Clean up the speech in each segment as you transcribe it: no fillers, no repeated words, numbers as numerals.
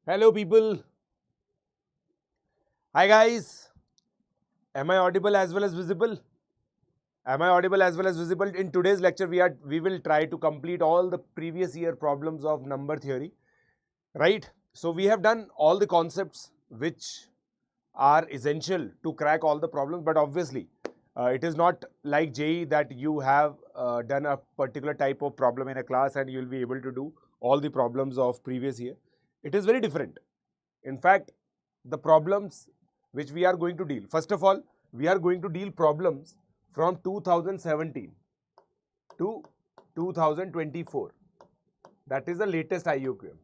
Hello people. Hi guys. Am I audible as well as visible? Am I audible as well as visible? In today's lecture, we will try to complete all the previous year problems of number theory, right? So we have done all the concepts which are essential to crack all the problems, but obviously it is not like JEE that you have done a particular type of problem in a class and you will be able to do all the problems of previous year. It is very different. In fact, the problems which we are going to deal, first of all, we are going to deal problems from 2017 to 2024. That is the latest IOQM.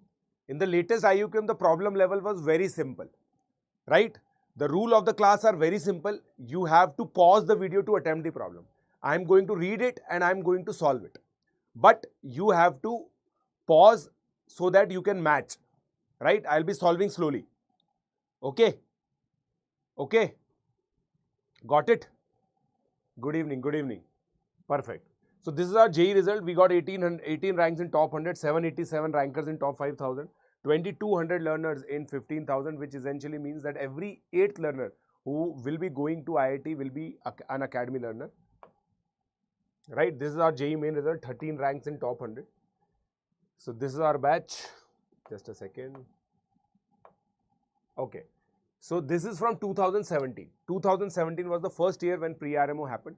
In the latest IOQM, the problem level was very simple, right? The rule of the class are very simple. You have to pause the video to attempt the problem. I am going to read it and I am going to solve it. But you have to pause so that you can match, right? I'll be solving slowly. Okay? Okay? Got it? Good evening, good evening. Perfect. So this is our JEE result. We got 18 ranks in top 100, 787 rankers in top 5,000, 2,200 learners in 15,000, which essentially means that every 8th learner who will be going to IIT will be an academy learner. Right? This is our JEE main result, 13 ranks in top 100. So this is our batch. Just a second. Okay. So this is from 2017. 2017 was the first year when pre-RMO happened.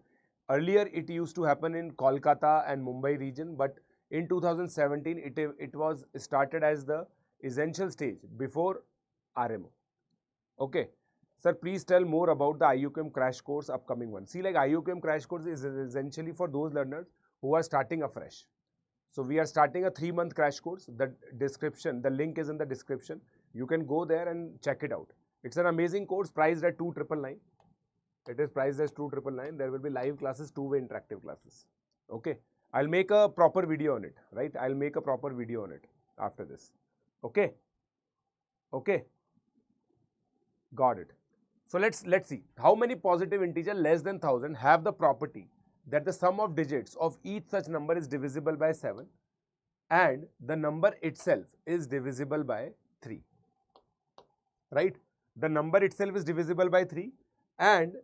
Earlier it used to happen in Kolkata and Mumbai region, but in 2017 it was started as the essential stage before RMO. Okay. Sir, please tell more about the IOQM crash course upcoming one. See, like IOQM crash course is essentially for those learners who are starting afresh. So we are starting a 3-month crash course. The description, the link is in the description. You can go there and check it out. It's an amazing course priced at 2,999. It is priced as 2,999. There will be live classes, 2-way interactive classes. Okay. I'll make a proper video on it, right? I'll make a proper video on it after this. Okay. Okay. Got it. So let's see. How many positive integer less than 1,000 have the property that the sum of digits of each such number is divisible by 7 and the number itself is divisible by 3, right? The number itself is divisible by 3 and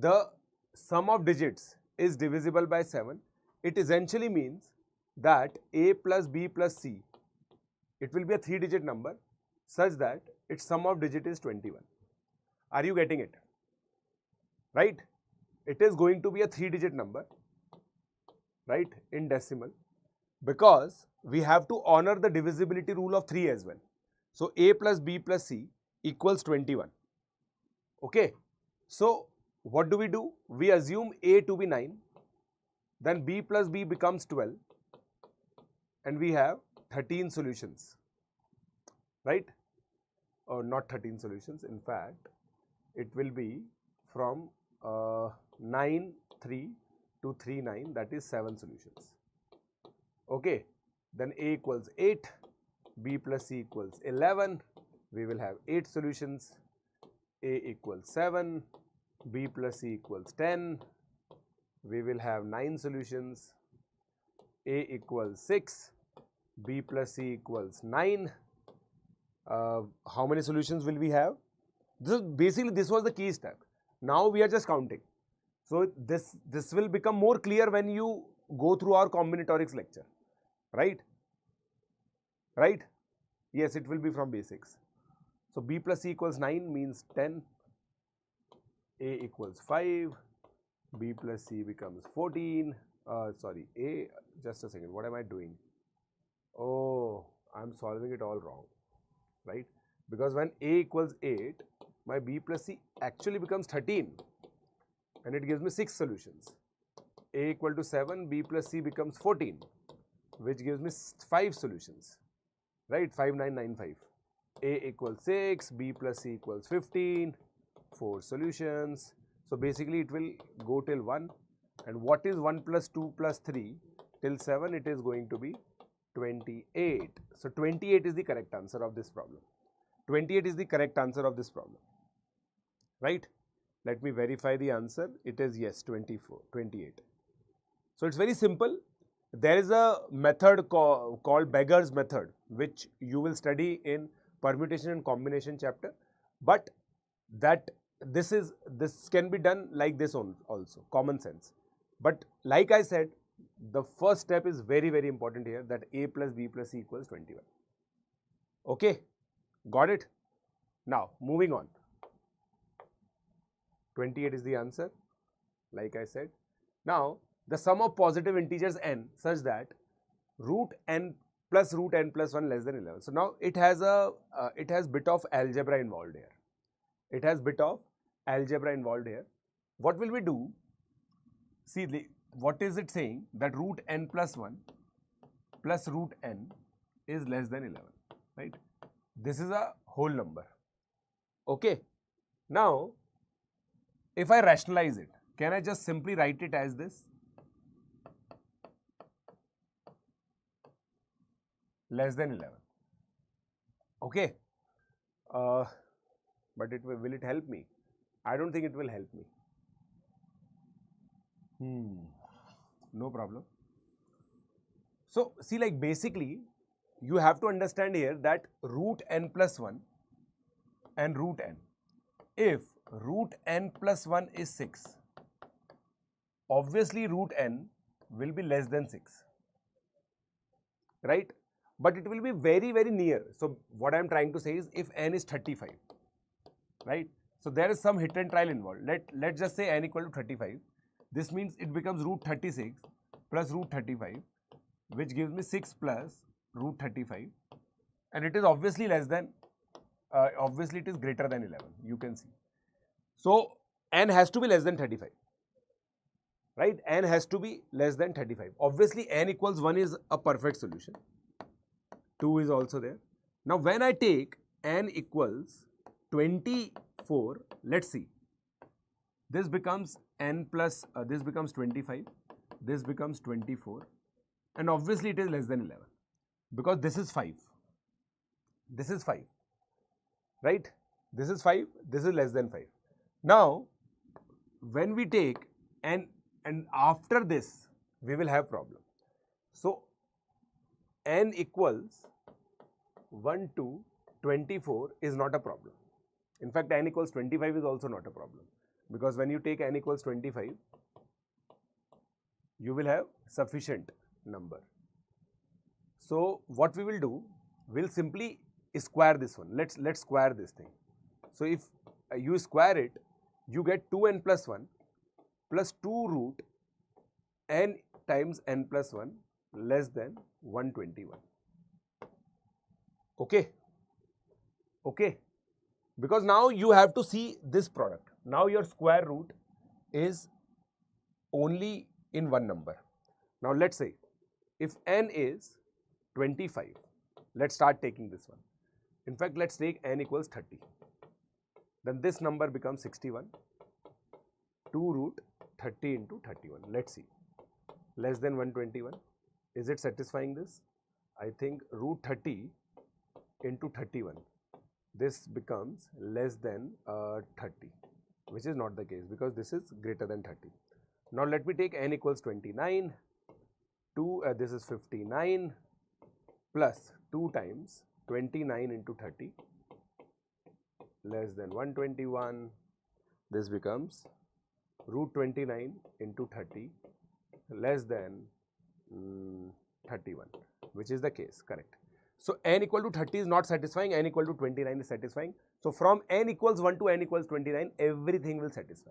the sum of digits is divisible by 7. It essentially means that a plus b plus c, it will be a 3-digit number such that its sum of digit is 21. Are you getting it? Right? It is going to be a 3-digit number, right, in decimal, because we have to honor the divisibility rule of 3 as well. So a plus b plus c equals 21. Okay. So what do? We assume a to be 9, then b plus b becomes 12, and we have 13 solutions, right? Or not 13 solutions, in fact, it will be from 9, 3 to 3, 9, that is 7 solutions. Okay, then a equals 8, b plus c equals 11, we will have 8 solutions, a equals 7, b plus c equals 10, we will have 9 solutions, a equals 6, b plus c equals 9. How many solutions will we have? This was the key step. Now we are just counting. So this will become more clear when you go through our combinatorics lecture, right? Right? Yes, it will be from basics. So b plus c equals 9 means 10, a equals 5, b plus c becomes 14. A, just a second, what am I doing? Oh, I'm solving it all wrong, right? Because when a equals 8, my b plus c actually becomes 13 and it gives me 6 solutions. A equal to 7, b plus c becomes 14, which gives me 5 solutions, right? 5, 9, 9, 5. A equals 6, b plus c equals 15, 4 solutions. So basically it will go till 1. And what is 1 plus 2 plus 3 till 7? It is going to be 28. So 28 is the correct answer of this problem. 28 is the correct answer of this problem, right? Let me verify the answer. It is yes, 28. So it's very simple. There is a method called beggar's method, which you will study in permutation and combination chapter, but that this can be done like this also, common sense. But like I said, the first step is very, very important here, that a plus b plus c equals 21. Okay, got it? Now, moving on. 28 is the answer, like I said. Now, the sum of positive integers n such that root n plus 1 less than 11. So now it has bit of algebra involved here. It has bit of algebra involved here. What will we do? See, what is it saying? That root n plus 1 plus root n is less than 11, right? This is a whole number. Okay. Now, if I rationalize it, can I just simply write it as this? Less than 11. Okay. But will it help me? I don't think it will help me. No problem. So, see, like basically, you have to understand here that root n plus 1 and root n. If root n plus 1 is 6, obviously root n will be less than 6, right? But it will be very, very near. So, what I am trying to say is, if n is 35, right? So, there is some hit and trial involved. Let's just say n equal to 35. This means it becomes root 36 plus root 35, which gives me 6 plus root 35, and it is obviously less than, obviously it is greater than 11, you can see. So, n has to be less than 35, right? N has to be less than 35. Obviously, n equals 1 is a perfect solution. 2 is also there. Now, when I take n equals 24, let's see. This becomes n plus, this becomes 25, this becomes 24, and obviously it is less than 11, because this is 5, this is 5, right? This is 5, this is less than 5. Now, when we take n, and after this, we will have problem. So, n equals 1 to 24 is not a problem. In fact, n equals 25 is also not a problem, because when you take n equals 25, you will have sufficient number. So, what we will do, we'll simply square this one. Let's square this thing. So, if you square it, you get 2n plus 1 plus 2 root n times n plus 1 less than 121. Okay. Okay. Because now you have to see this product. Now your square root is only in one number. Now let's say if n is 25, let's start taking this one. In fact, let's take n equals 30. Then this number becomes 61. 2 root 30 into 31. Let's see. Less than 121. Is it satisfying this? I think root 30 into 31. This becomes less than 30, which is not the case, because this is greater than 30. Now let me take n equals 29. This is 59 plus 2 times 29 into 30 less than 121. This becomes root 29 into 30 less than 31, which is the case, correct. So, n equal to 30 is not satisfying, n equal to 29 is satisfying. So, from n equals 1 to n equals 29, everything will satisfy.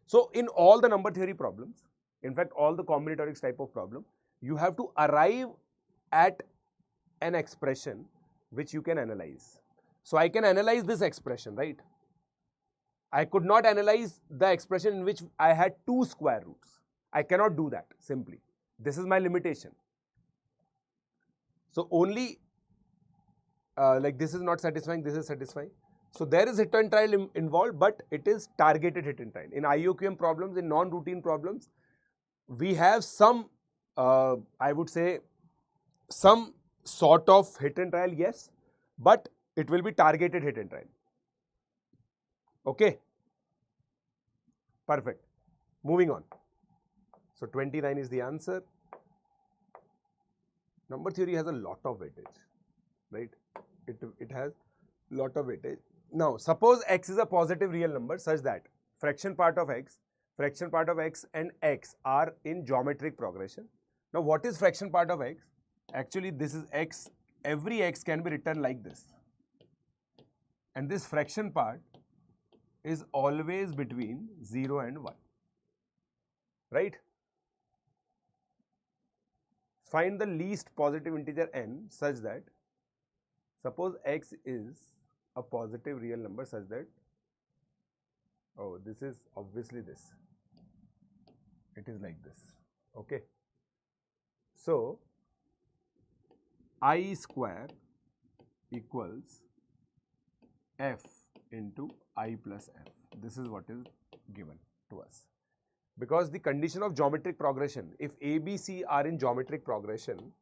So, in all the number theory problems, in fact, all the combinatorics type of problem, you have to arrive at an expression which you can analyze. So, I can analyze this expression, right? I could not analyze the expression in which I had 2 square roots. I cannot do that simply. This is my limitation. So, only like this is not satisfying, this is satisfying. So, there is hit and trial involved, but it is targeted hit and trial. In IOQM problems, in non-routine problems, we have some, I would say, some sort of hit and trial, yes, but it will be targeted hit and trial. Okay, perfect. Moving on. So, 29 is the answer. Number theory has a lot of weightage, right? It has lot of weightage. Now, suppose x is a positive real number such that fraction part of x and x are in geometric progression. Now, what is fraction part of x? Actually, this is x. Every x can be written like this. And this fraction part is always between 0 and 1. Right? Find the least positive integer n such that, suppose x is a positive real number such that, oh, this is obviously this. It is like this. Okay. So, I square equals f into I plus f. This is what is given to us. Because the condition of geometric progression, if A, B, C are in geometric progression,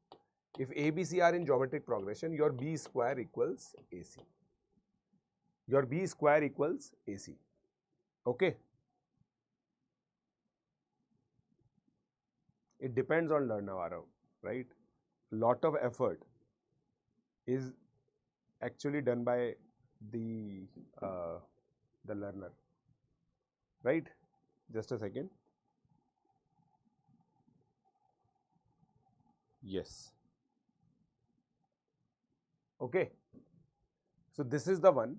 your B square equals AC. Your B square equals AC. Okay. It depends on learner, right? Lot of effort is actually done by the learner, right? Just a second. Yes. Okay. So this is the one.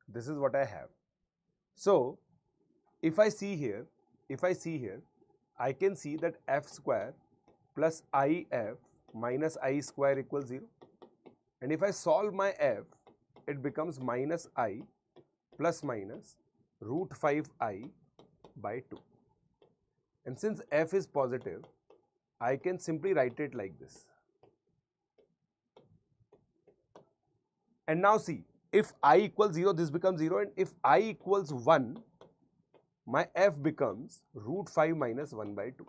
This is what I have. So if I see here, I can see that f square plus if minus I square equals 0. And if I solve my f, it becomes minus I plus minus root 5I by 2. And since f is positive, I can simply write it like this. And now see, if I equals 0, this becomes 0, and if I equals 1, my f becomes root 5 minus 1 by 2,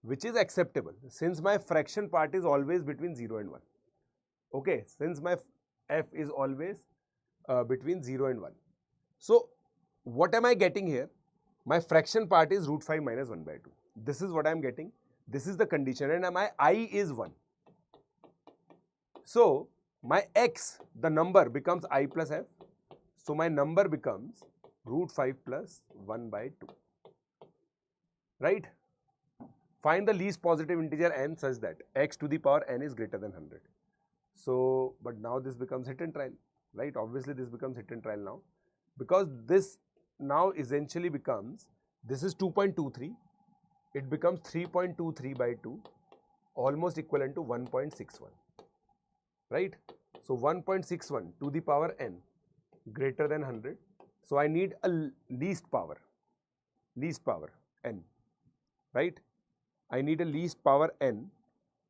which is acceptable since my fraction part is always between 0 and 1. Okay, since my f is always between 0 and 1. So, what am I getting here? My fraction part is root 5 minus 1 by 2. This is what I am getting. This is the condition, and my I is 1. So, my x, the number becomes I plus f. So, my number becomes root 5 plus 1 by 2. Right? Find the least positive integer n such that x to the power n is greater than 100. So, but now this becomes hit and trial, right? Obviously, this becomes hit and trial now, because this now essentially becomes, this is 2.23, it becomes 3.23 by 2, almost equivalent to 1.61, right? So, 1.61 to the power n greater than 100. So, I need a least power n, right? I need a least power n.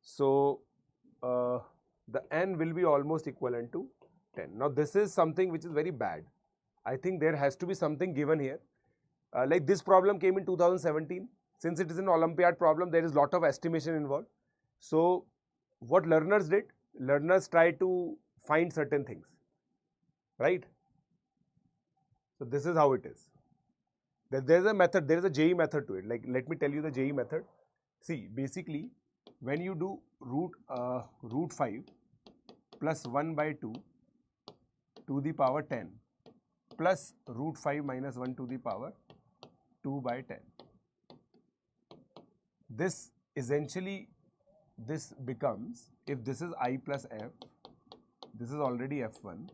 So, the n will be almost equivalent to 10. Now, this is something which is very bad. I think there has to be something given here. Like this problem came in 2017. Since it is an Olympiad problem, there is a lot of estimation involved. So, what learners did? Learners tried to find certain things, right? So, this is how it is. There is a method, there is a JEE method to it. Like, let me tell you the JEE method. See, basically, when you do root 5 plus 1 by 2 to the power 10 plus root 5 minus 1 to the power 2 by 10. This essentially, this becomes, if this is I plus f, this is already f1,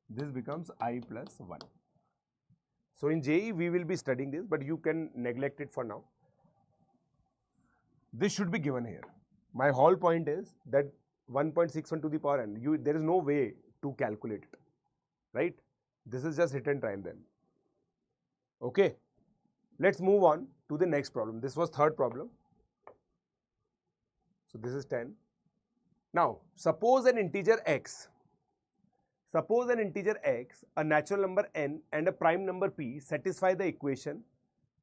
this becomes I plus 1. So, in JEE, we will be studying this, but you can neglect it for now. This should be given here. My whole point is that 1.61 to the power n, there is no way to calculate it, right? This is just hit and try and then. Okay. Let's move on to the next problem. This was third problem. So, this is 10. Now, suppose an integer x, a natural number n and a prime number p satisfy the equation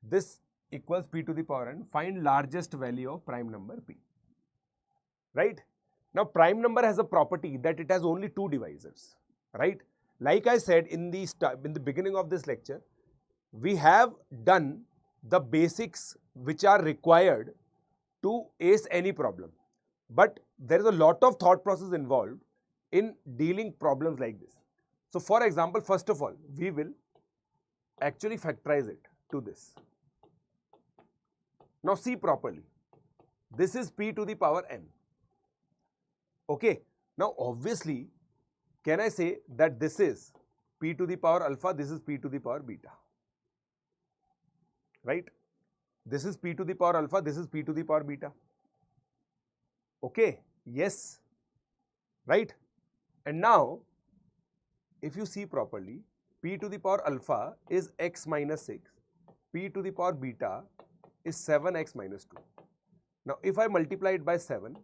this equals p to the power n, find largest value of prime number p, right? Now, prime number has a property that it has only two divisors, right? Like I said in the beginning of this lecture, we have done the basics which are required to ace any problem. But there is a lot of thought process involved in dealing problems like this. So for example, first of all, we will actually factorize it to this. Now see properly. This is p to the power n. Okay. Now obviously, can I say that this is p to the power alpha, this is p to the power beta, right? This is p to the power alpha, this is p to the power beta. Okay, yes, right? And now, if you see properly, p to the power alpha is x minus 6, p to the power beta is 7x minus 2. Now, if I multiply it by 7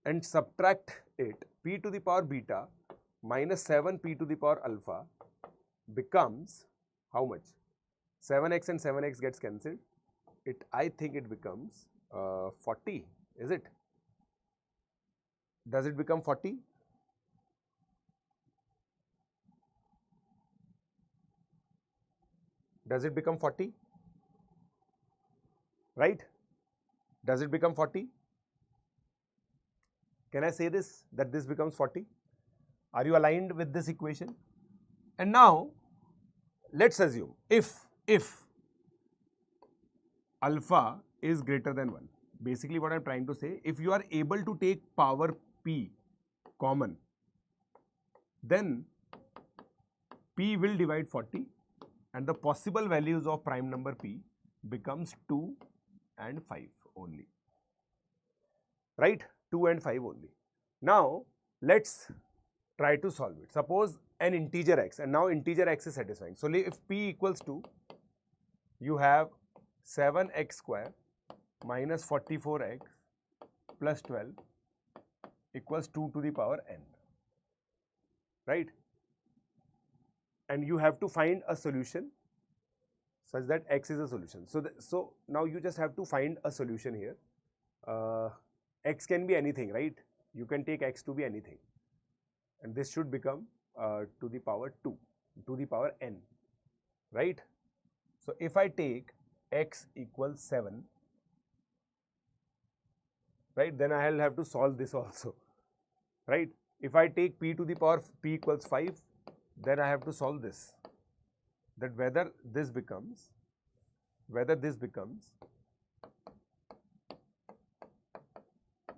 and subtract it, p to the power beta minus 7p to the power alpha becomes how much? 7x and 7x gets cancelled. I think it becomes 40, is it? Does it become 40? Does it become 40? Right? Does it become 40? Can I say this, that this becomes 40? Are you aligned with this equation? And now, let's assume if alpha is greater than 1, basically what I am trying to say, if you are able to take power p common, then p will divide 40 and the possible values of prime number p becomes 2 and 5 only, right? 2 and 5 only. Now, let's try to solve it. Suppose an integer x, and now integer x is satisfying. So, if p equals to, you have 7x square minus 44x plus 12 equals 2 to the power n, right? And you have to find a solution such that x is a solution. So now you just have to find a solution here. X can be anything, right? You can take x to be anything. And this should become to the power 2, to the power n, right? So if I take x equals 7, right, then I will have to solve this also, right? If I take p to the power p equals 5, then I have to solve this, that whether this becomes,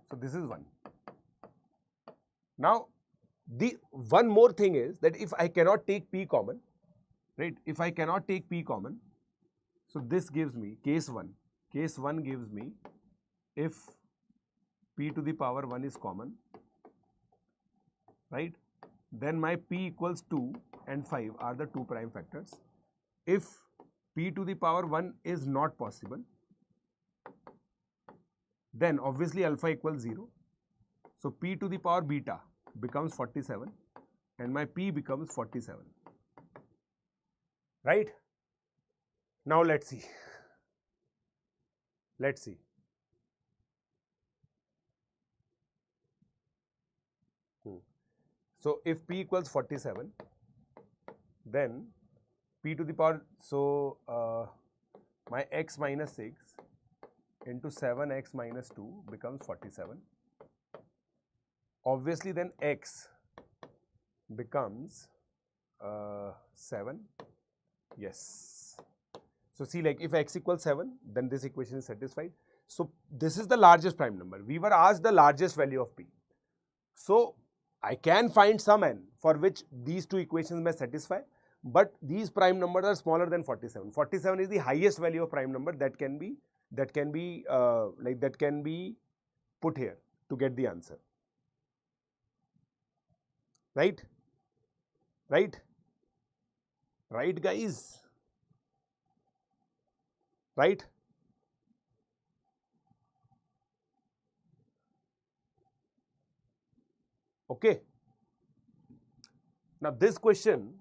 so this is 1. Now, the one more thing is that if I cannot take p common, right, if I cannot take p common, so this gives me case 1 gives me if p to the power 1 is common, right, then my p equals 2 and 5 are the two prime factors. If p to the power 1 is not possible, then obviously alpha equals 0. So p to the power beta becomes 47 and my p becomes 47, right? Now let's see. So if p equals 47, then p to the power, so my x minus 6 into 7x minus 2 becomes 47. Obviously then x becomes 7, yes. So see, like if x equals 7, then this equation is satisfied. So this is the largest prime number. We were asked the largest value of p. So I can find some n for which these two equations may satisfy, but these prime numbers are smaller than 47. 47 is the highest value of prime number that can be put here to get the answer. Right? Right? Right, guys? Right? Okay. Now this question,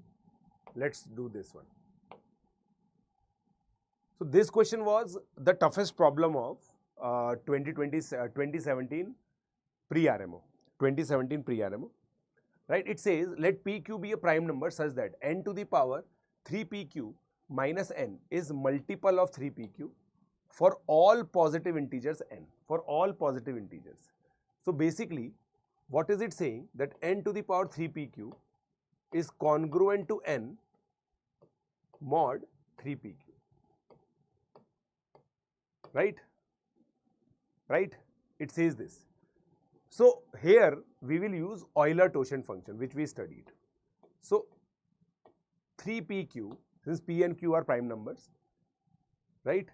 let's do this one. So this question was the toughest problem of 2017 pre-RMO. 2017 pre-RMO. Right? It says let PQ be a prime number such that n to the power 3PQ minus n is multiple of 3PQ for all positive integers n. For all positive integers. So basically, what is it saying? That n to the power 3PQ is congruent to n mod 3pq. Right? Right? It says this. So here we will use Euler-Toshen function, which we studied. So 3pq, since p and q are prime numbers, right?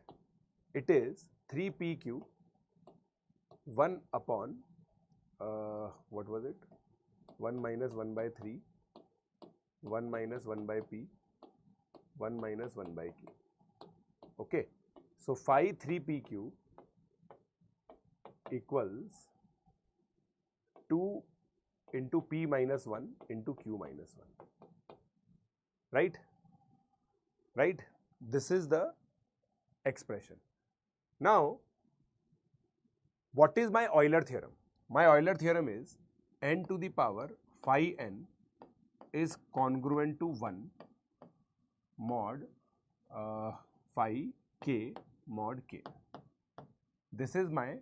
It is 3pq 1 upon what was it? 1 minus 1 by 3, 1 minus 1 by p, 1 minus 1 by q. Okay. So phi 3pq equals 2 into p minus 1 into q minus 1. Right? Right? This is the expression. Now, what is my Euler theorem? My Euler theorem is n to the power phi n is congruent to 1 mod phi k mod k. This is my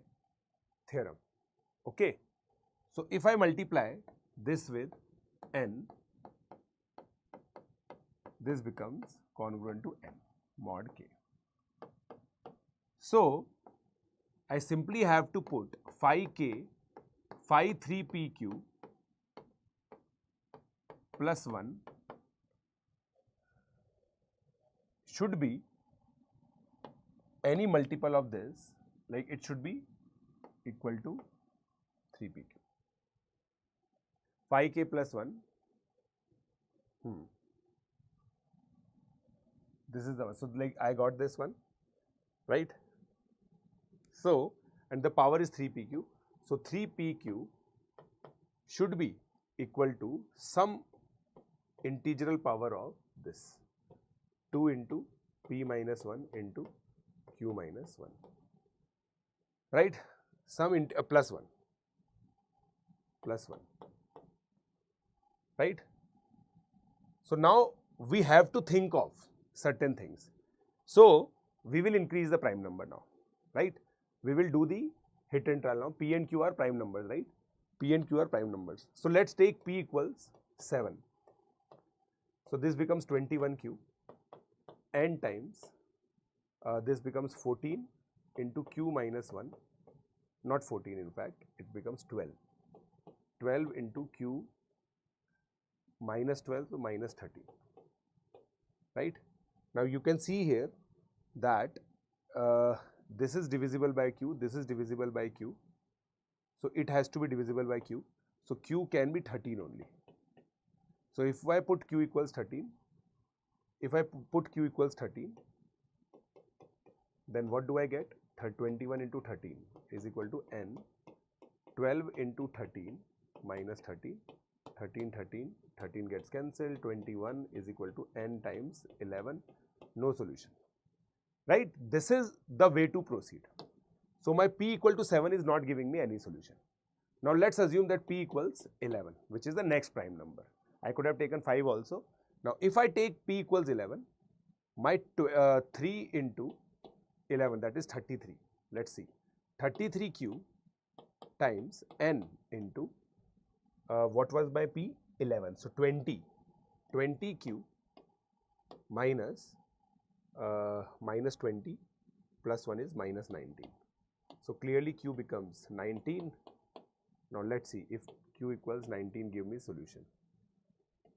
theorem. Okay. So if I multiply this with n, this becomes congruent to n mod k. So I simply have to put phi k, phi 3pq plus 1 should be any multiple of this, like it should be equal to 3pq. Phi k plus 1, this is the one. So like I got this one, right? So, and the power is 3pq. So 3pq should be equal to some integral power of this 2 into p minus 1 into q minus 1, right? Some plus 1, right? So now we have to think of certain things. So we will increase the prime number now, right? We will do the hit and trial now. P and Q are prime numbers, right? P and Q are prime numbers. So let's take P equals 7. So this becomes 21Q, n times this becomes 14 into Q minus 1, not 14 in fact, it becomes 12. 12 into Q minus 12 to minus 13, right? Now you can see here that this is divisible by Q, this is divisible by Q. So it has to be divisible by Q. So Q can be 13 only. So if I put Q equals 13, then what do I get? 21 into 13 is equal to n. 12 into 13 minus 13, 13 gets cancelled, 21 is equal to n times 11, no solution, right? This is the way to proceed. So my P equal to 7 is not giving me any solution. Now let's assume that P equals 11, which is the next prime number. I could have taken 5 also. Now if I take P equals 11, my 3 into 11, that is 33. Let's see, 33Q times n into what was my P? 11. So 20Q minus minus 20 plus 1 is minus 19. So clearly Q becomes 19. Now let's see if Q equals 19, give me solution.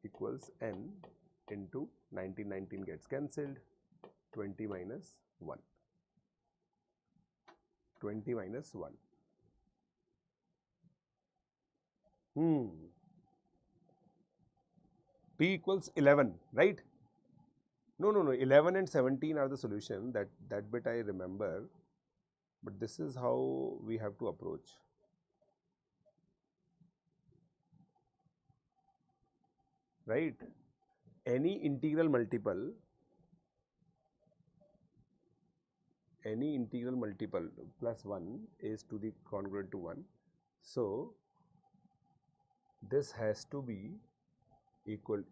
Equals n into 19 gets cancelled, 20 minus 1. 20 minus 1. P equals 11, right? No, 11 and 17 are the solution. That bit I remember. But this is how we have to approach. Right? Any integral multiple plus 1 is to the congruent to 1. So this has to be equal,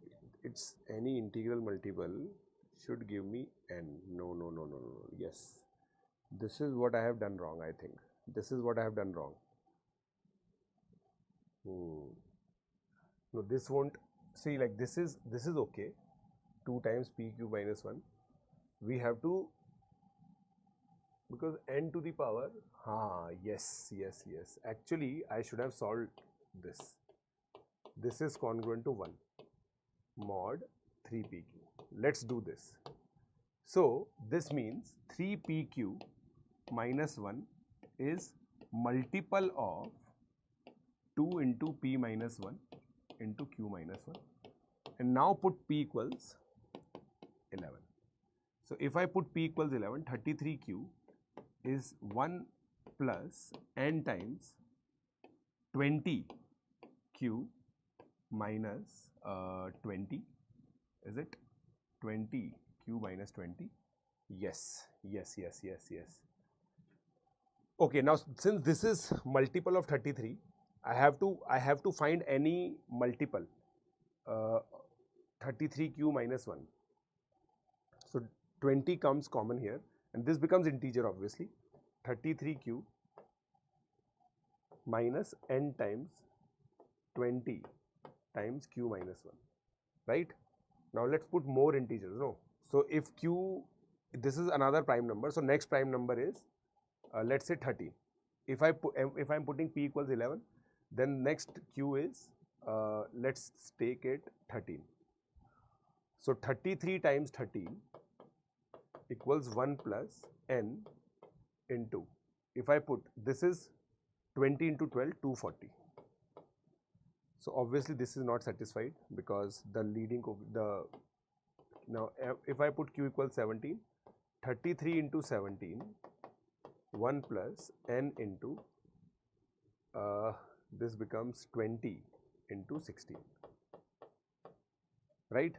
it's any integral multiple should give me n. No. Yes, this is what I have done wrong. I think this is what I have done wrong. No, this won't see, like this is okay. 2 times p cube minus 1. We have to, because n to the power, yes. Actually, I should have solved this. This is congruent to 1 mod 3pq. Let's do this. So this means 3pq minus 1 is multiple of 2 into p minus 1 into q minus 1. And now put p equals 11. So if I put p equals 11, 33q is 1 plus n times 20q minus 20. Is it 20q minus 20? Yes. Okay, now since this is multiple of 33, I have to find any multiple 33q minus 1. So 20 comes common here and this becomes integer obviously. 33q minus n times 20 times q minus 1, right? Now let's put more integers. No, so if q, this is another prime number, so next prime number is let's say 30. If I'm putting p equals 11, then next q is let's take it 13. So 33 times 13 equals 1 plus n into, if I put, this is 20 into 12, 240. So obviously this is not satisfied because the leading of the, now if I put q equals 17, 33 into 17, 1 plus n into, this becomes 20 into 16, right?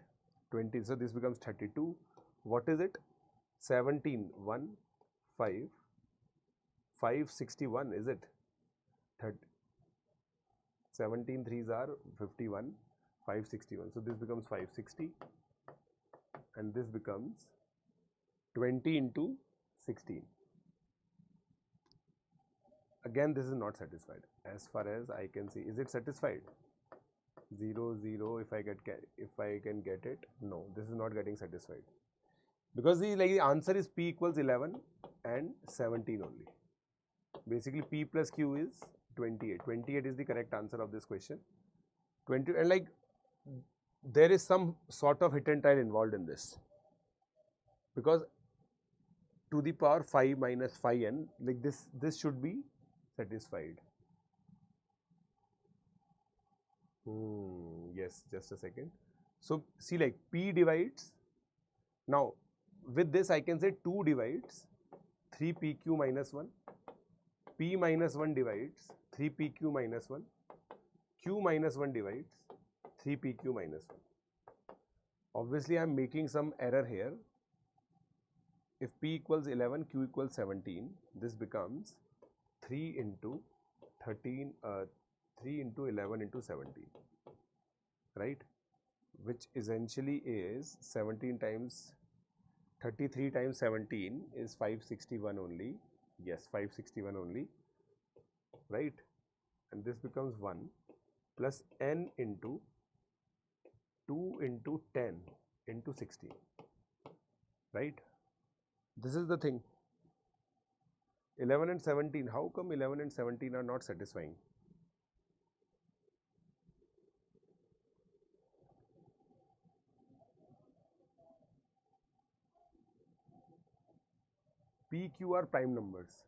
20, so this becomes 32. What is it? 17, 1, 5, 561, is it? 30. 17 3s are 51, 561. So this becomes 560 and this becomes 20 into 16. Again, this is not satisfied as far as I can see. Is it satisfied? 0, 0. If I can get it, no, this is not getting satisfied because the answer is p equals 11 and 17 only. Basically, p plus q is 28. 28 is the correct answer of this question. 20, and like there is some sort of hit and try involved in this because to the power 5 minus 5n, like this should be satisfied. Yes, just a second. So see, like p divides, now with this I can say 2 divides 3pq minus 1, p minus 1 divides 3pq minus 1, q minus 1 divides 3pq minus 1. Obviously I am making some error here. If p equals 11, q equals 17, this becomes 3 into 13, 3 into 11 into 17, right? Which essentially is 17 times 33 times 17 is 561 only. Yes, 561 only, right? And this becomes 1 plus n into 2 into 10 into 16, right? This is the thing. 11 and 17, how come 11 and 17 are not satisfying? P, Q are prime numbers.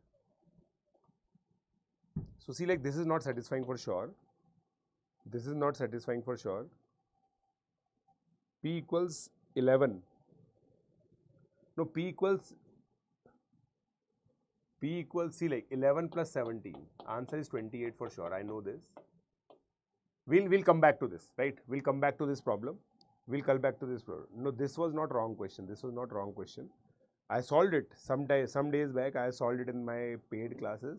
So see, like this is not satisfying for sure. This is not satisfying for sure. P equals 11. No, P equals, see, like 11 plus 17. Answer is 28 for sure. I know this. We'll come back to this, right? We'll come back to this problem. We'll come back to this problem. No, this was not wrong question. This was not wrong question. I solved it some days back. I solved it in my paid classes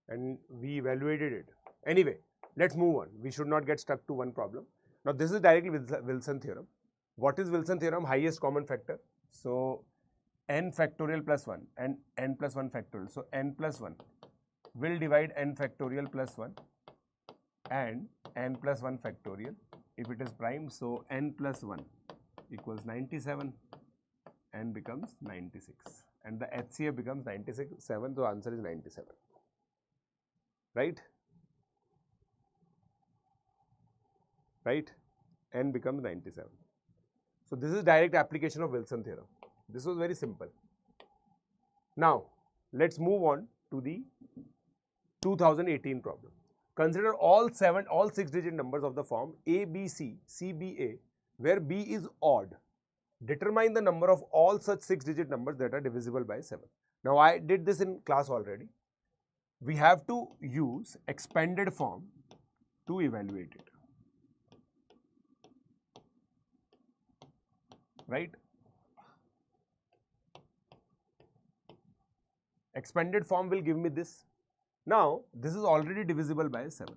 and we evaluated it. Anyway, let's move on. We should not get stuck to one problem. Now this is directly Wilson theorem. What is Wilson theorem? Highest common factor. So n factorial plus 1 and n plus 1 factorial. So n plus 1 will divide n factorial plus 1 and n plus 1 factorial. if it is prime, so n plus 1 equals 97, n becomes 96, and the HCF becomes 97, so the answer is 97, right? Right? N becomes 97. So this is direct application of Wilson theorem. This was very simple. Now, let's move on to the 2018 problem. Consider all 6-digit numbers of the form A, B, C, C, B, A, where B is odd. Determine the number of all such 6-digit numbers that are divisible by 7. Now, I did this in class already. We have to use expanded form to evaluate it. Right? Expanded form will give me this. Now, this is already divisible by 7.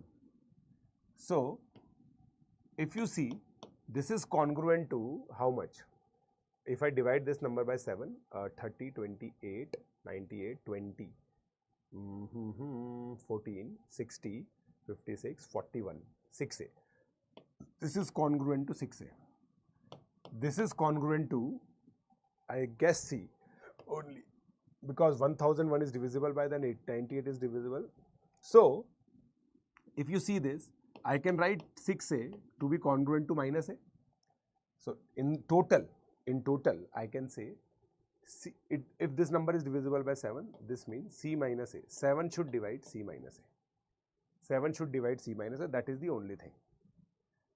So, if you see, this is congruent to how much? If I divide this number by 7, 30, 28, 98, 20, 14, 60, 56, 41, 6A. This is congruent to 6A. This is congruent to, I guess, C only, because 1001 is divisible by, then 98 is divisible. So, if you see this, I can write 6A to be congruent to minus A. So, in total, I can say, C, if this number is divisible by 7, this means C minus A. 7 should divide C minus A. 7 should divide C minus A, that is the only thing.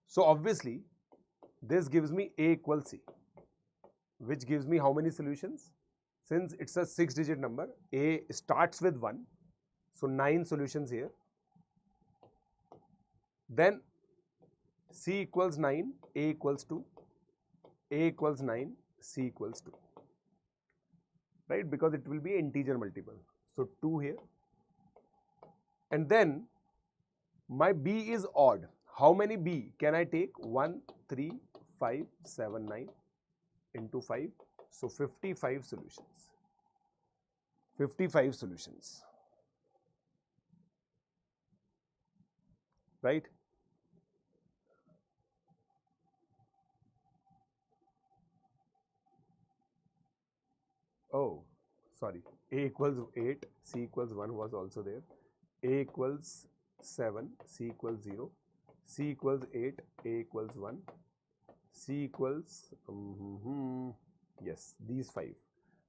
So, obviously, this gives me A equals C, which gives me how many solutions? Since it's a 6-digit number, A starts with 1, so 9 solutions here. Then C equals 9, A equals 2, A equals 9, C equals 2. Right? Because it will be integer multiple. So 2 here. And then my B is odd. How many B can I take? 1, 3, 5, 7, 9 into 5. So 55 solutions. 55 solutions. Right? Oh, sorry. A equals 8, C equals 1 was also there. A equals 7, C equals 0. C equals 8, A equals 1. C equals, yes, these 5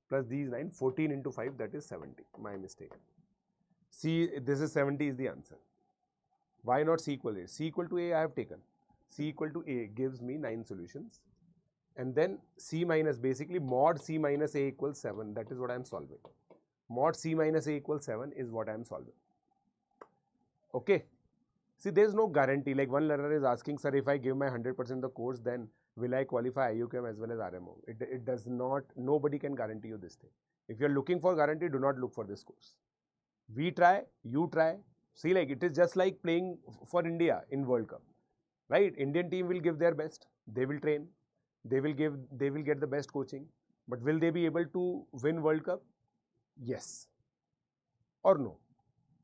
plus these 9, 14 into 5, that is 70. My mistake. C, this is 70 is the answer. Why not C equal A? C equal to A I have taken. C equal to A gives me 9 solutions. And then C minus, basically mod C minus A equals 7. That is what I am solving. Mod C minus A equals 7 is what I am solving. Okay. See, there is no guarantee. Like one learner is asking, sir, if I give my 100% the course, then will I qualify IOQM as well as RMO? It does not, nobody can guarantee you this thing. If you are looking for guarantee, do not look for this course. We try, you try. See, like it is just like playing for India in World Cup, right? Indian team will give their best. They will train. They will get the best coaching. But will they be able to win World Cup? Yes or no.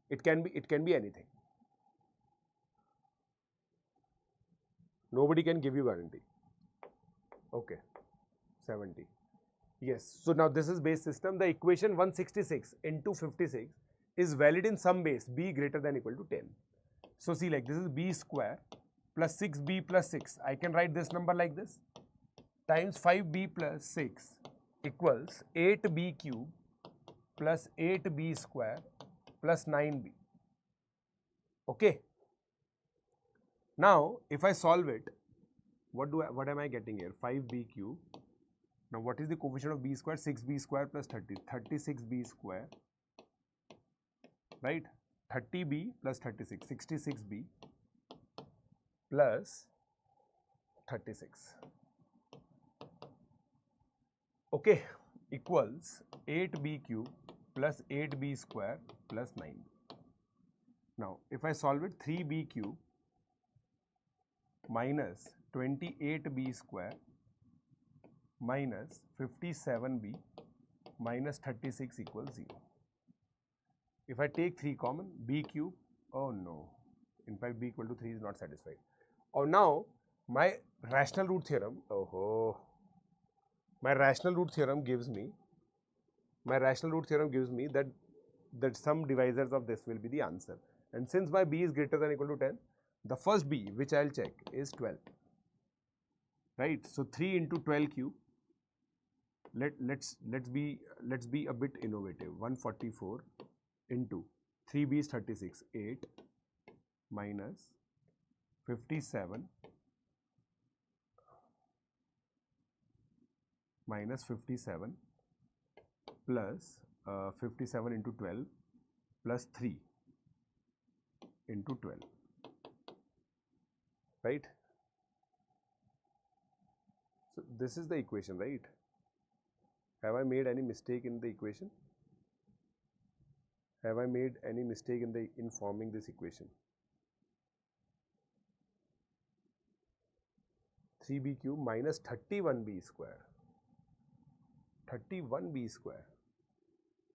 It can be anything. Nobody can give you guarantee. Okay, 70. Yes, so now this is base system. The equation 166 into 56 is valid in some base b greater than equal to 10. So see, like this is b square plus 6b plus 6. I can write this number like this, times 5b plus 6 equals 8b cube plus 8b square plus 9b. Okay. Now, if I solve it, what am I getting here? 5b cube. Now, what is the coefficient of b square? 6b square plus 30. 36b square, right? 30b plus 36. 66b plus 36. Okay, equals 8b cube plus 8b square plus 9b. Now, if I solve it, 3b cube minus 28b square minus 57b minus 36 equals 0. If I take 3 common, b cube, oh no, in fact b equal to 3 is not satisfied. Or now, my rational root theorem, my rational root theorem gives me that some divisors of this will be the answer. And since my b is greater than or equal to 10, the first b which I'll check is 12. Right? So 3 into 12 cube. Let's be a bit innovative. 144 into 3b is 36. 8 minus 57 minus 57 plus 57 into 12 plus 3 into 12, right? So this is the equation, right? Have I made any mistake in the equation? Have I made any mistake in forming this equation? 3b cube minus 31b square. 31b square.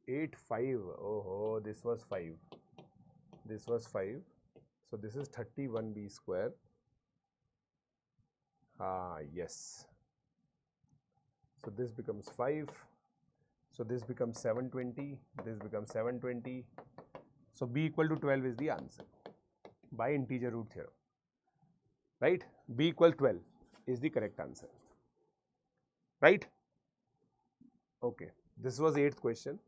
8, 5. Oh, this was 5. This was 5. So this is 31b square. Yes. So this becomes 5. So this becomes 720. This becomes 720. So b equal to 12 is the answer by integer root theorem. Right? B equal 12 is the correct answer. Right? Okay. This was 8th question.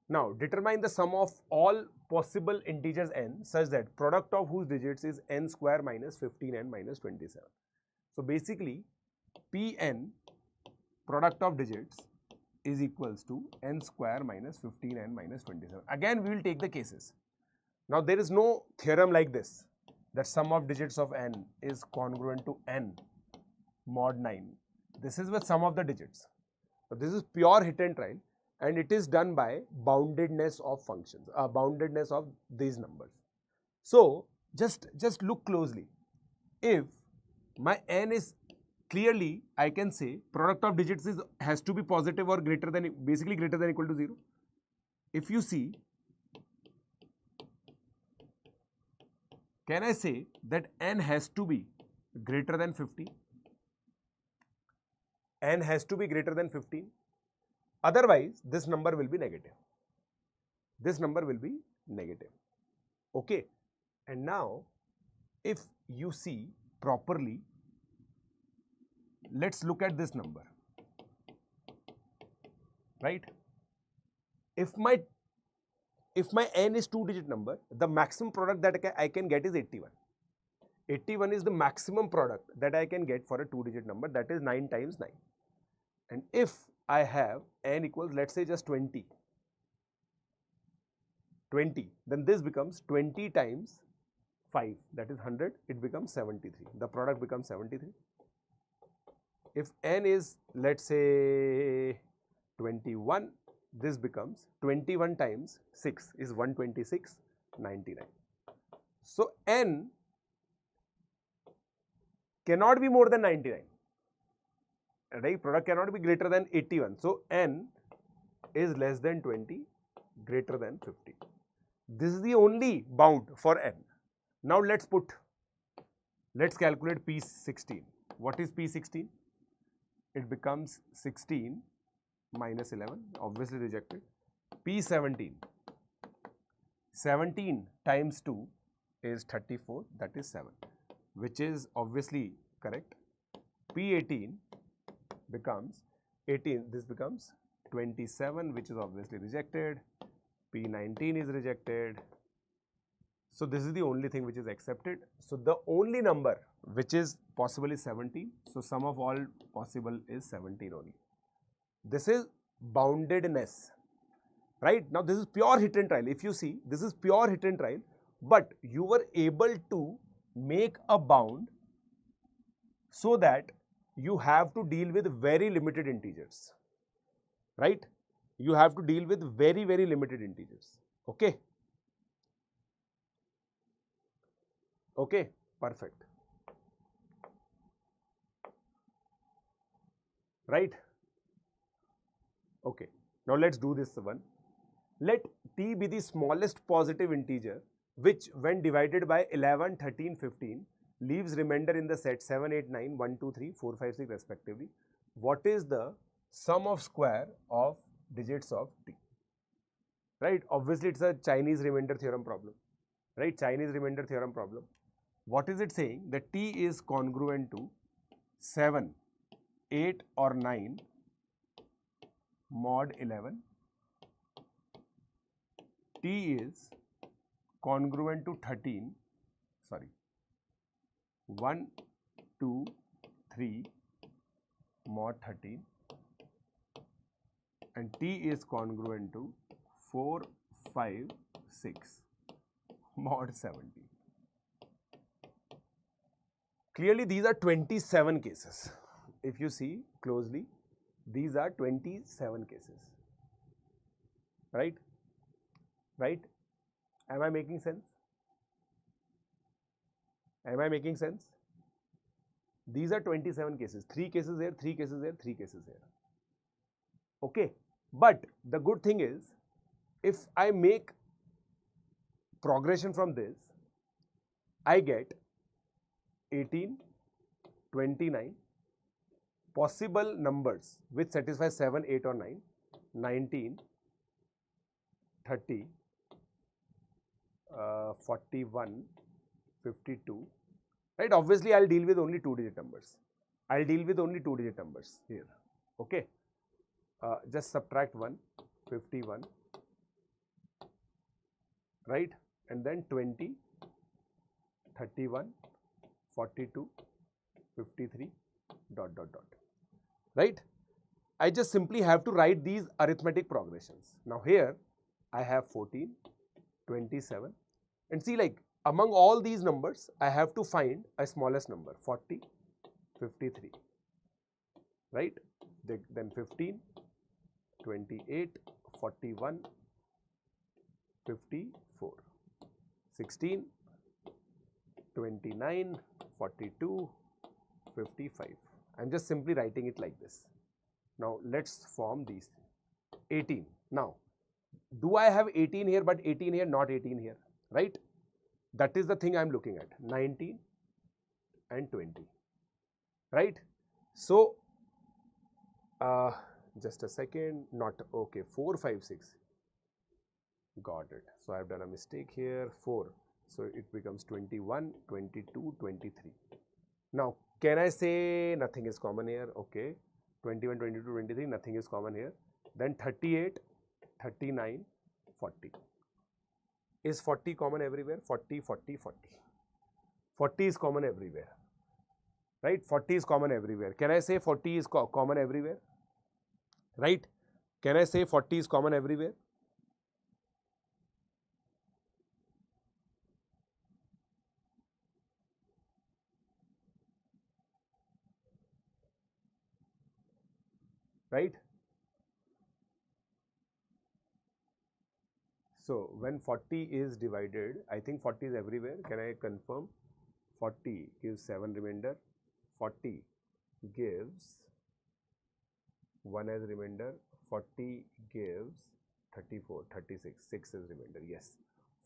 Now, determine the sum of all possible integers n such that product of whose digits is n square minus 15n minus 27. So, basically, Pn product of digits is equals to n square minus 15n minus 27. Again, we will take the cases. Now, there is no theorem like this that sum of digits of n is congruent to n mod 9. This is with sum of the digits. So, this is pure hit and trial. And it is done by boundedness of functions, boundedness of these numbers. So, just look closely. If my n is clearly, I can say product of digits has to be positive or greater than, basically greater than or equal to 0. If you see, can I say that n has to be greater than 50? N has to be greater than 15. Otherwise, this number will be negative. This number will be negative. Okay. And now, if you see properly, let's look at this number. Right? If my n is 2-digit number, the maximum product that I can get is 81. 81 is the maximum product that I can get for a 2-digit number, that is 9 times 9. And if I have n equals, let's say, just 20, then this becomes 20 times 5, that is 100, it becomes 73. The product becomes 73. If n is, let's say, 21, this becomes 21 times 6 is 126, 99. So, n cannot be more than 99. Right? Product cannot be greater than 81. So, n is less than 20, greater than 50. This is the only bound for n. Now, let's calculate P16. What is P16? It becomes 16 minus 11, obviously rejected. P17. 17 times 2 is 34, that is 7, which is obviously correct. P18 becomes 18, this becomes 27, which is obviously rejected. P19 is rejected. So, this is the only thing which is accepted. So, the only number which is possible is 17. So, sum of all possible is 17 only. This is boundedness. Right? Now, this is pure hit and trial. If you see, this is pure hit and trial, but you were able to make a bound so that you have to deal with very limited integers, right? You have to deal with very, very limited integers. Okay. Okay, perfect. Right? Okay. Now let's do this one. Let t be the smallest positive integer which when divided by 11, 13, 15 leaves remainder in the set 7, 8, 9, 1, 2, 3, 4, 5, 6 respectively. What is the sum of square of digits of t? Right? Obviously, it's a Chinese remainder theorem problem. Right? Chinese remainder theorem problem. What is it saying? That t is congruent to 7, 8 or 9 mod 11. T is congruent to 13, sorry, 1, 2, 3 mod 13, and T is congruent to 4, 5, 6 mod 17. Clearly, these are 27 cases. If you see closely, these are 27 cases. Right? Right? Am I making sense? Am I making sense? These are 27 cases. 3 cases here, 3 cases here, 3 cases here. Okay. But the good thing is, if I make progression from this, I get 18, 29 possible numbers which satisfy 7, 8 or 9, 19, 30, 41, 52, right? Obviously, I'll deal with only 2-digit numbers. I'll deal with only 2-digit numbers here, okay? Just subtract 1, 51, right? And then 20, 31, 42, 53, ... Right? I just simply have to write these arithmetic progressions. Now here, I have 14, 27, and see, like, among all these numbers, I have to find a smallest number, 40, 53, right? Then 15, 28, 41, 54, 16, 29, 42, 55. I'm just simply writing it like this. Now, let's form these. 18. Now, do I have 18 here but 18 here, not 18 here, right? That is the thing I'm looking at. 19 and 20, right? So, just a second, not okay, 4, 5, 6. Got it. So, I've done a mistake here, 4. So, it becomes 21, 22, 23. Now, can I say nothing is common here? Okay. 21, 22, 23, nothing is common here. Then 38, 39, 40. Is 40 common everywhere? 40, 40, 40. 40 is common everywhere. Right? 40 is common everywhere. Can I say 40 is common everywhere? Right? Can I say 40 is common everywhere? Right? So, when 40 is divided, I think 40 is everywhere. Can I confirm? 40 gives 7 remainder. 40 gives 1 as remainder. 40 gives 34, 36, 6 as remainder. Yes.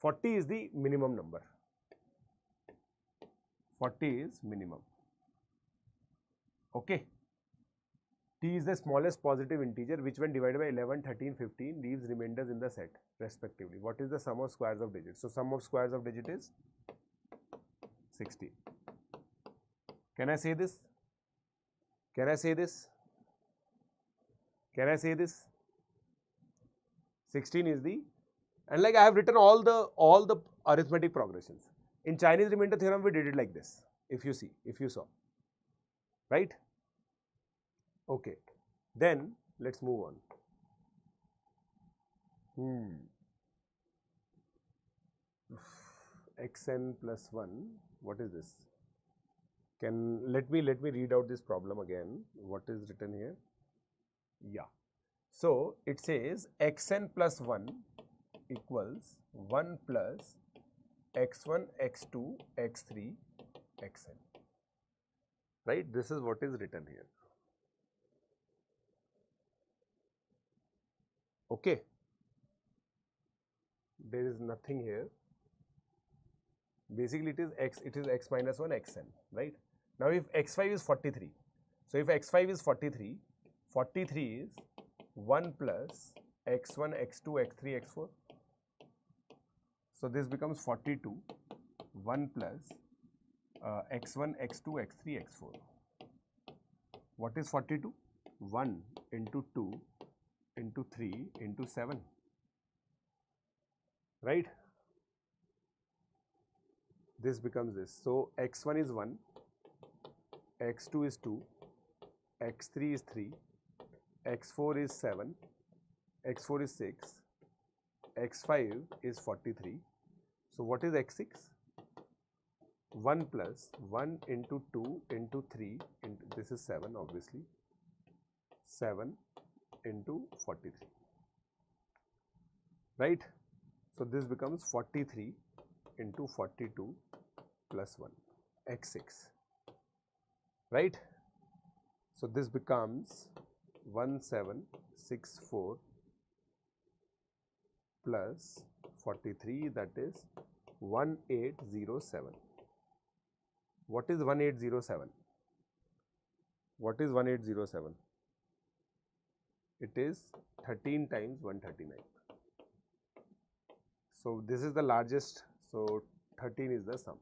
40 is the minimum number. 40 is minimum. Okay. T is the smallest positive integer which when divided by 11, 13, 15 leaves remainders in the set respectively. What is the sum of squares of digits? So, sum of squares of digit is 16. Can I say this? Can I say this? Can I say this? 16 is the, and like I have written all the arithmetic progressions. In Chinese remainder theorem, we did it like this. If you see, if you saw, right? Okay. Then let's move on. Xn plus 1. What is this? Let me read out this problem again. What is written here? Yeah. So it says xn plus 1 equals 1 plus x1, x2, x3, xn. Right? This is what is written here. Okay. There is nothing here. basically it is x minus 1 xn, right? Now if x5 is 43, so if x5 is 43, 43 is 1 plus x1, x2, x3, x4. So this becomes 42, 1 plus x1, x2, x3, x4. What is 42? 1 into 2 into 3 into 7, right? This becomes this. So x1 is 1, x2 is 2, x3 is 3, x4 is 7, x4 is 6, x5 is 43. So what is x6? 1 plus 1 into 2 into 3 into, this is 7 obviously, 7 into 43, right? So this becomes 43 into 42 plus 1, x6, right? So this becomes 1764 plus 43, that is 1807. What is 1807? What is 1807? It is 13 times 139. So this is the largest, so 13 is the sum,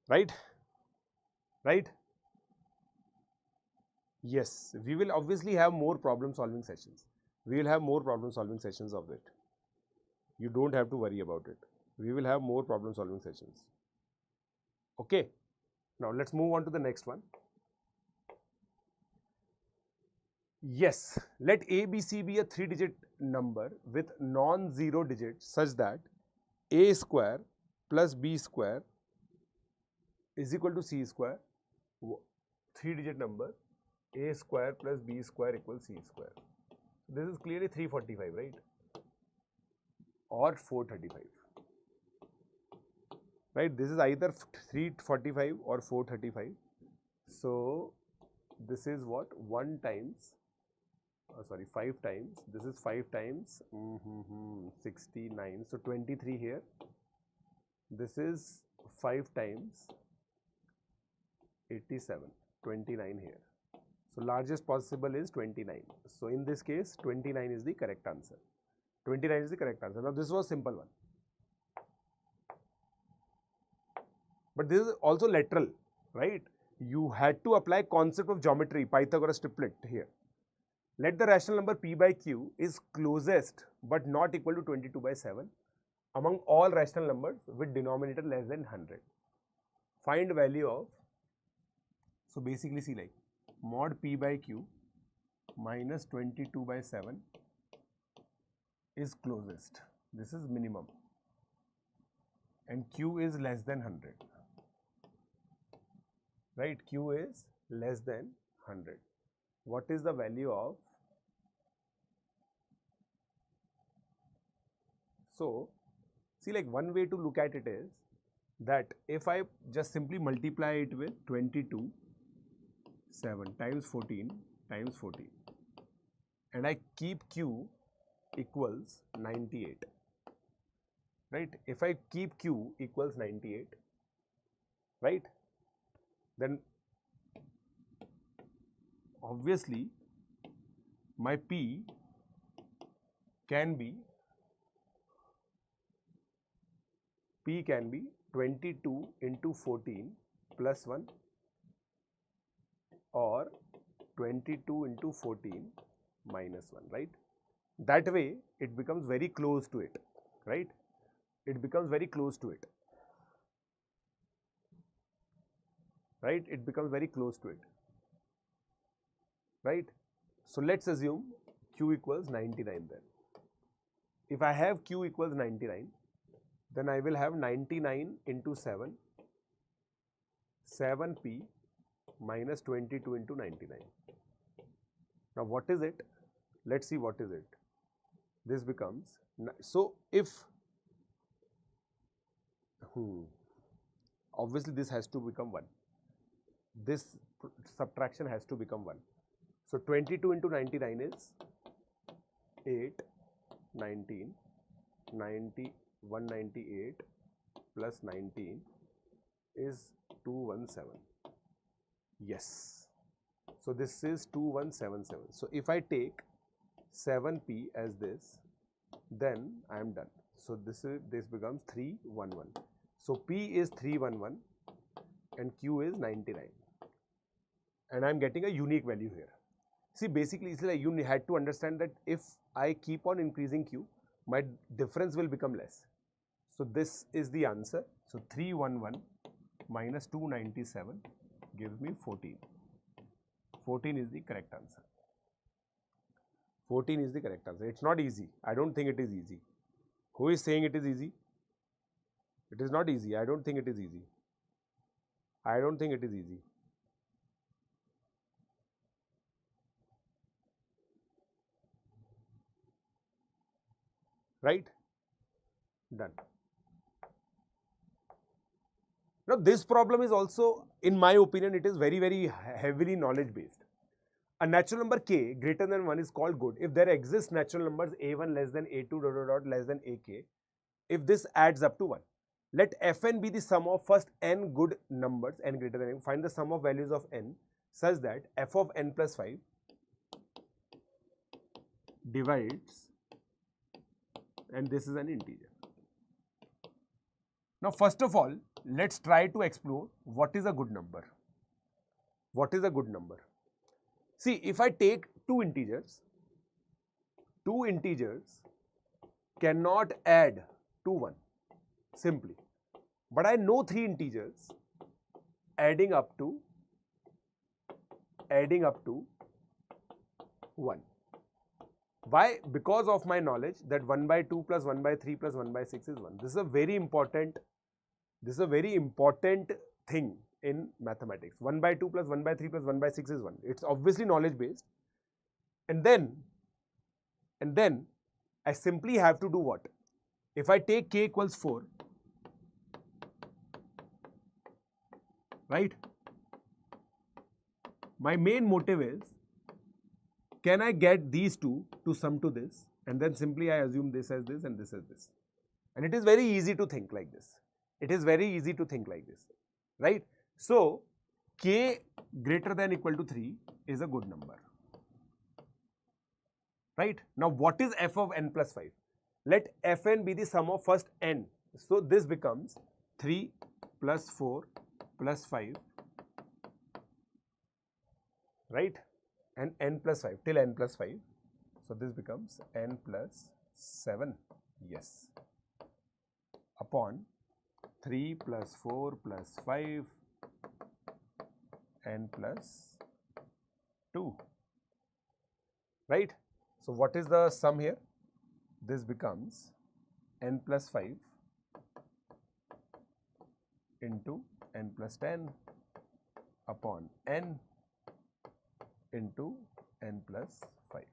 right? Right? Yes, we will obviously have more problem solving sessions. We will have more problem solving sessions of it. You don't have to worry about it. We will have more problem solving sessions. Okay. Now let's move on to the next one. Yes, let ABC be a 3-digit number with non-zero digits such that A square plus B square is equal to C square. 3-digit number, A square plus B square equals C square. This is clearly 345, right? Or 435. Right? This is either 345 or 435. So this is what? 1 times, 5 times. This is 5 times 69. So 23 here. This is 5 times 87, 29 here. So largest possible is 29. So in this case, 29 is the correct answer. 29 is the correct answer. Now this was simple one. But this is also lateral, right? You had to apply concept of geometry, Pythagoras triplet here. Let the rational number p by q is closest but not equal to 22 by 7 among all rational numbers with denominator less than 100. Find value of, so basically see like mod p by q minus 22 by 7 is closest. This is minimum. And q is less than 100. Right? Q is less than 100. What is the value of? So, see like one way to look at it is that if I just simply multiply it with 22, 7 times 14 times 14 and I keep Q equals 98, right? If I keep Q equals 98, right? Then obviously my P can be 22 into 14 plus 1 or 22 into 14 minus 1, right? That way it becomes very close to it, right? It becomes very close to it, right? It becomes very close to it, right? So let's assume Q equals 99 then. If I have Q equals 99, then I will have 99 into 7, 7p minus 22 into 99. Now what is it? Let's see what is it. This becomes, so if, obviously this has to become 1. This subtraction has to become 1. So 22 into 99 is 8, 19, 90, 198, plus 19 is 217. Yes. So this is 2177. So if I take 7p as this, then I am done. So this becomes 311. So p is 311 and q is 99. And I am getting a unique value here. See, basically, it's like you had to understand that if I keep on increasing q, my difference will become less. So this is the answer. So 311 minus 297 gives me 14. 14 is the correct answer. 14 is the correct answer. It's not easy. I don't think it is easy. Who is saying it is easy? It is not easy. I don't think it is easy. I don't think it is easy. Right? Done. Now this problem is also, in my opinion, it is very, very heavily knowledge based. A natural number k greater than 1 is called good if there exist natural numbers a1 less than a2 ... less than ak, if this adds up to 1. Let fn be the sum of first n good numbers, n greater than n. Find the sum of values of n such that f of n plus 5 divides, and this is an integer. Now first of all, let's try to explore what is a good number. What is a good number? See, if I take two integers cannot add to 1 simply. But I know three integers adding up to 1. Why? Because of my knowledge that 1 by 2 plus 1 by 3 plus 1 by 6 is 1. This is a very important thing in mathematics. 1 by 2 plus 1 by 3 plus 1 by 6 is 1. It's obviously knowledge based. And then I simply have to do what? If I take k equals 4, right? My main motive is, can I get these two to sum to this? And then simply I assume this as this and this as this. And it is very easy to think like this. It is very easy to think like this, right? So, k greater than equal to 3 is a good number, right? Now, what is f of n plus 5? Let fn be the sum of first n. So, this becomes 3 plus 4 plus 5, right? And n plus 5 till n plus 5. So, this becomes n plus 7, yes, upon 3 plus 4 plus 5 n plus 2, right? So, what is the sum here? This becomes n plus 5 into n plus 10 upon n into n plus 5.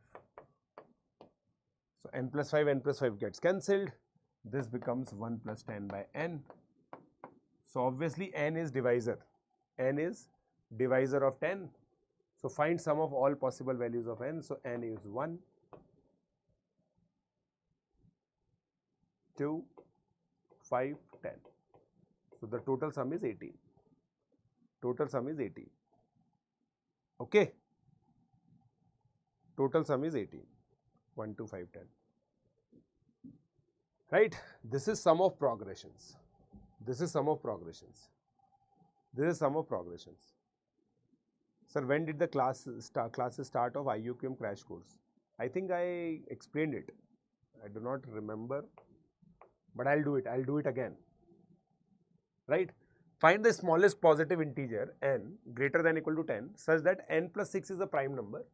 So, n plus 5 gets cancelled. This becomes 1 plus 10 by n. So, obviously n is divisor. N is divisor of 10. So, find sum of all possible values of n. So, n is 1, 2, 5, 10. So, the total sum is 18. Total sum is 18. Okay. Total sum is 18. 1, 2, 5, 10. Right? This is sum of progressions. This is sum of progressions. This is sum of progressions. Sir, when did the classes start of IOQM crash course? I think I explained it. I do not remember, but I'll do it. I'll do it again. Right? Find the smallest positive integer n greater than equal to 10 such that n plus 6 is a prime number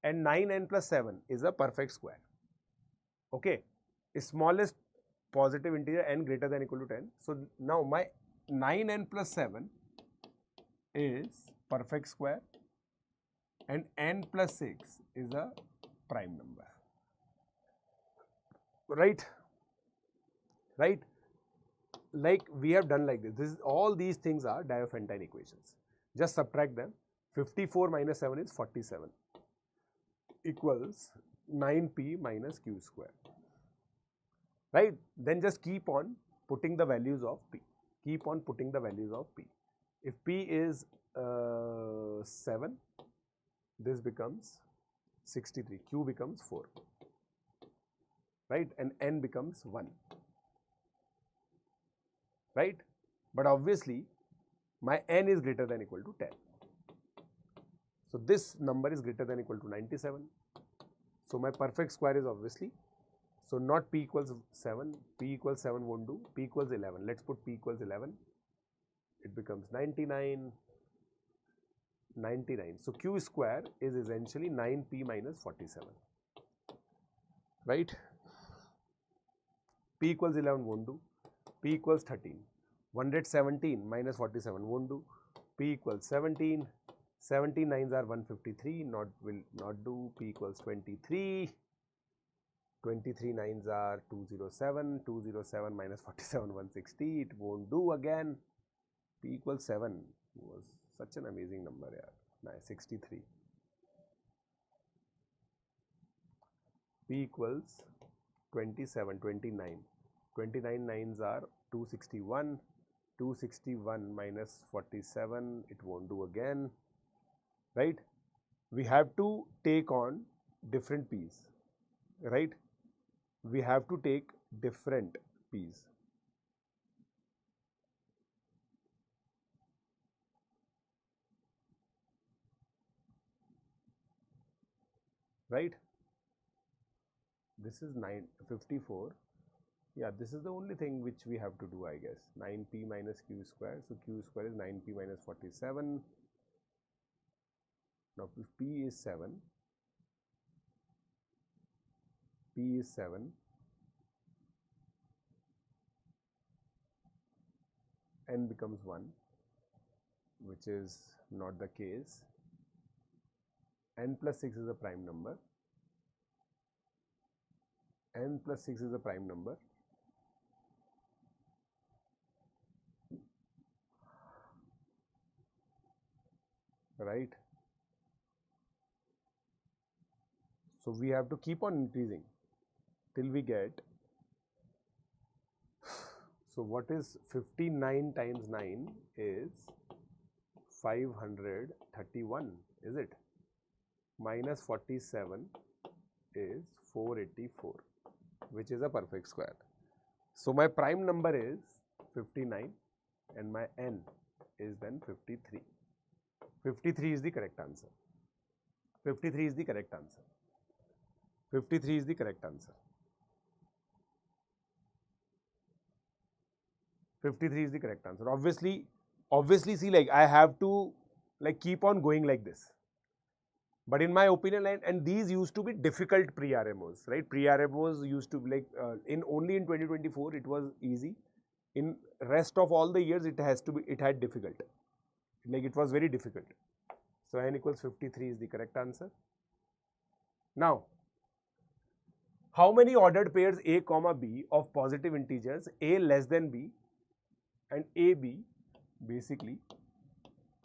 and 9n plus 7 is a perfect square. Okay? The smallest positive integer n greater than equal to 10. So, now my 9n plus 7 is perfect square and n plus 6 is a prime number. Right? Right? Like we have done like this. All these things are Diophantine equations. Just subtract them. 54 minus 7 is 47 equals 9p minus q square. Right? Then just keep on putting the values of p. keep on putting the values of P. If P is 7, this becomes 63, Q becomes 4, right, and N becomes 1, right, but obviously my N is greater than equal to 10. So this number is greater than equal to 97. So my perfect square is obviously, so not P equals 7, P equals 7 won't do, P equals 11. Let's put P equals 11. It becomes 99, 99. So Q square is essentially 9P minus 47, right? P equals 11 won't do, P equals 13. 117 minus 47 won't do, P equals 17. 17 nines are 153, will not do. P equals 23. 23 nines are 207. 207 minus 47, 160. It won't do again. P equals 7 was such an amazing number. Yeah, 63. P equals 27, 29. 29 nines are 261. 261 minus 47. It won't do again. Right, we have to take on different P's, right, we have to take different P's, right. This is 954. Yeah, this is the only thing which we have to do, I guess. 9P minus Q square, so Q square is 9P minus 47. Now if P is 7, P is 7, N becomes 1, which is not the case. N plus 6 is a prime number. N plus 6 is a prime number. Right. So we have to keep on increasing till we get, so what is 59 times 9 is 531, is it? Minus 47 is 484, which is a perfect square. So my prime number is 59 and my N is then 53. 53 is the correct answer. 53 is the correct answer. 53 is the correct answer. 53 is the correct answer. Obviously see, like I have to like keep on going like this. But in my opinion, and these used to be difficult pre-RMOs, right? Pre-RMOs used to be like, only in 2024 it was easy. In rest of all the years it had difficult. Like it was very difficult. So N equals 53 is the correct answer. Now, how many ordered pairs A comma B of positive integers A less than B and AB basically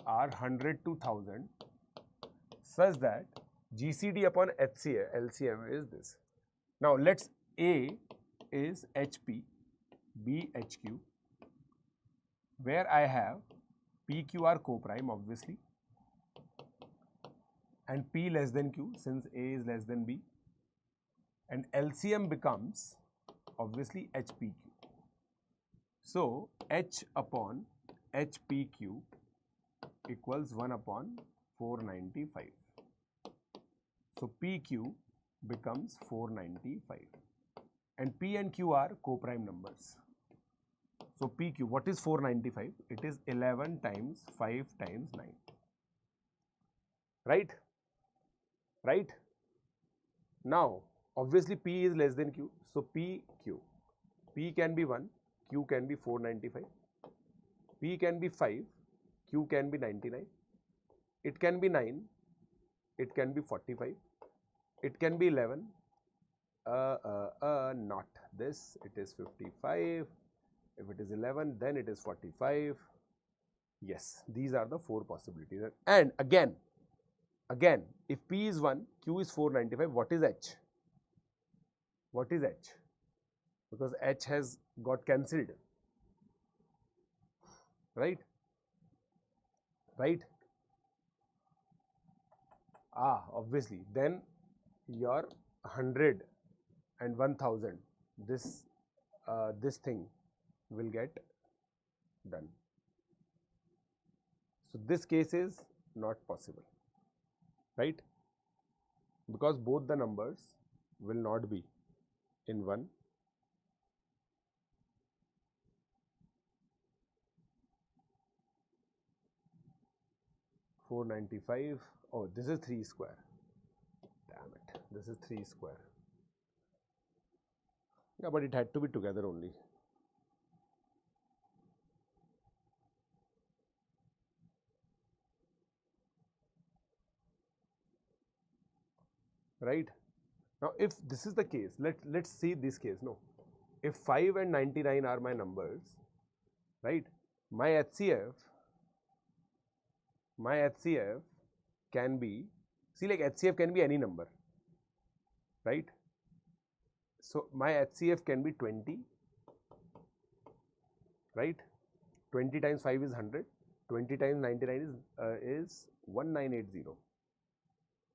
are 100 to 1000 such that GCD upon LCM is this. Now let's A is HP, B HQ, where I have PQR co-prime obviously and P less than Q since A is less than B, and LCM becomes obviously HPQ. So H upon HPQ equals 1 upon 495. So PQ becomes 495 and P and Q are co-prime numbers. So PQ, what is 495? It is 11 times 5 times 9. Right? Right? Now, obviously P is less than Q. So PQ. P can be 1, Q can be 495. P can be 5, Q can be 99. It can be 9, it can be 45. It can be 11. Not this. It is 55. If it is 11, then it is 45. Yes, these are the 4 possibilities. And again, if P is 1, Q is 495, what is H? What is H? Because H has got cancelled. right? Right? Obviously, then your 100 and 1000, this thing will get done. So this case is not possible, right? Because both the numbers will not be in 1. $495. Oh, this is 3 square. Damn it. This is 3 square. Yeah, but it had to be together only. Right? Now, if this is the case, let's see this case. No, if 5 and 99 are my numbers, right? My HCF can be, see, like HCF can be any number, right? So my HCF can be 20, right? 20 times 5 is 100. 20 times 99 is 1980.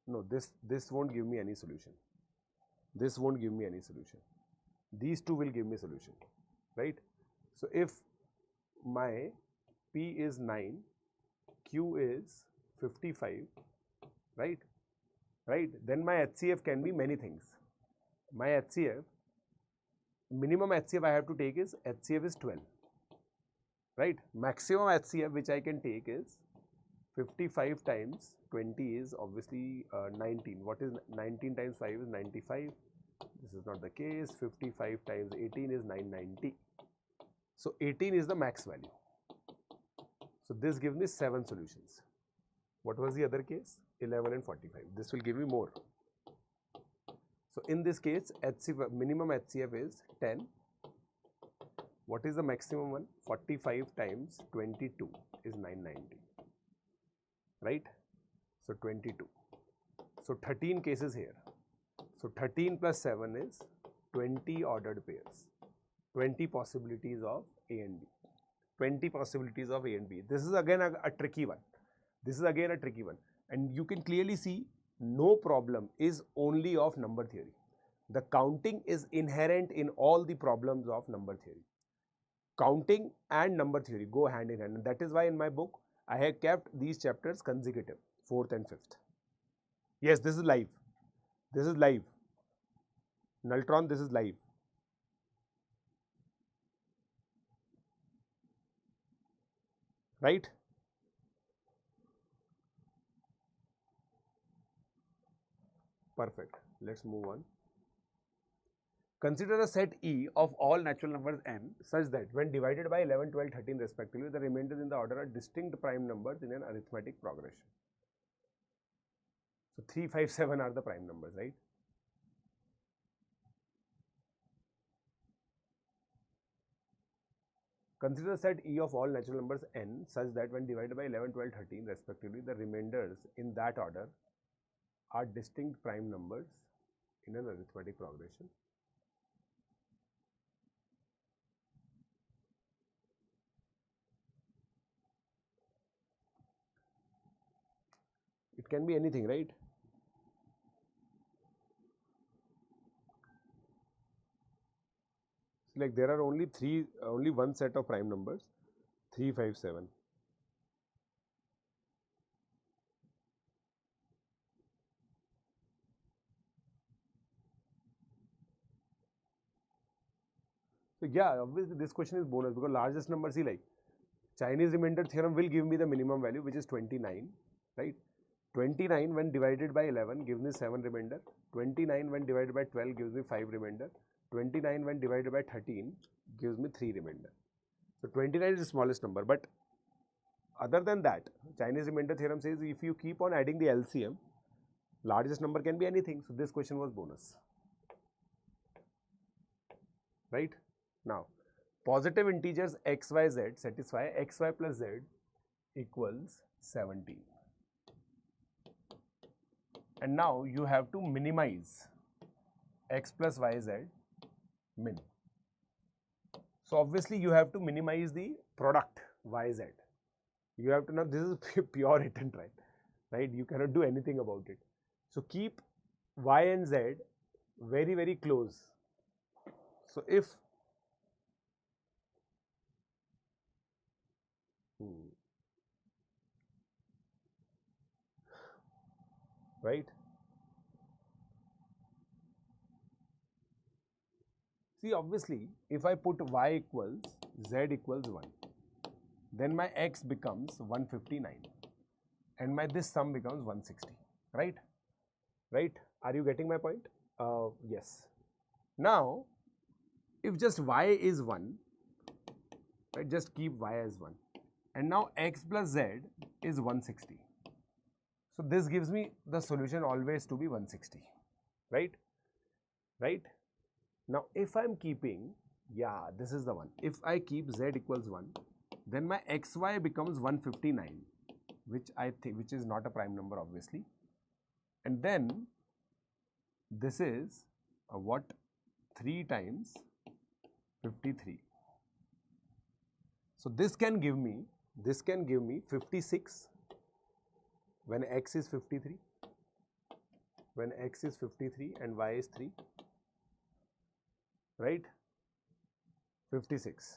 No, this won't give me any solution. This won't give me any solution. These two will give me solution, right? So if my P is 9, Q is 55, right? Right? Then my HCF can be many things. My HCF, minimum HCF I have to take is HCF is 12, right? Maximum HCF which I can take is 55 times 20 is obviously 19. What is 19 times 5 is 95. This is not the case. 55 times 18 is 990. So 18 is the max value. So this gives me 7 solutions. What was the other case? 11 and 45. This will give me more. So in this case, HCF, minimum HCF is 10. What is the maximum one? 45 times 22 is 990. Right? So 22. So 13 cases here. So 13 plus 7 is 20 ordered pairs. 20 possibilities of A and B. 20 possibilities of A and B. This is again a tricky one. This is again a tricky one. And you can clearly see no problem is only of number theory. The counting is inherent in all the problems of number theory. Counting and number theory go hand in hand. And that is why in my book, I have kept these chapters consecutive, 4th and 5th. Yes, this is live. This is live. Nultron, this is live. Right? Perfect. Let's move on. Consider a set E of all natural numbers n such that when divided by 11, 12, 13 respectively, the remainders in the order are distinct prime numbers in an arithmetic progression. So 3, 5, 7 are the prime numbers, right? Consider a set E of all natural numbers n such that when divided by 11, 12, 13 respectively, the remainders in that order are distinct prime numbers in an arithmetic progression. It can be anything, right? Like there are only one set of prime numbers, 3, 5, 7. So yeah, obviously this question is bonus because largest number, see, like Chinese remainder theorem will give me the minimum value, which is 29, right? 29 when divided by 11 gives me 7 remainder. 29 when divided by 12 gives me 5 remainder. 29 when divided by 13 gives me 3 remainder. So 29 is the smallest number, but other than that, Chinese remainder theorem says if you keep on adding the LCM, largest number can be anything. So this question was bonus, right? Now, positive integers x, y, z satisfy x, y plus z equals 17. And now you have to minimize x plus y, z min. So obviously you have to minimize the product, yz. You have to know this is pure hit and try, right? You cannot do anything about it. So keep y and z very, very close. So if right? See, obviously, if I put y equals z equals 1, then my x becomes 159 and my this sum becomes 160, right? Right? Are you getting my point? Yes. Now, if just y is 1, right, just keep y as 1. And now x plus z is 160. So this gives me the solution always to be 160, right? Right? Now, if I'm keeping, yeah, this is the one. If I keep z equals 1, then my xy becomes 159, which I think, which is not a prime number, obviously. And then this is what? 3 times 53. So this can give me 56 when x is 53, when x is 53 and y is 3, right? 56.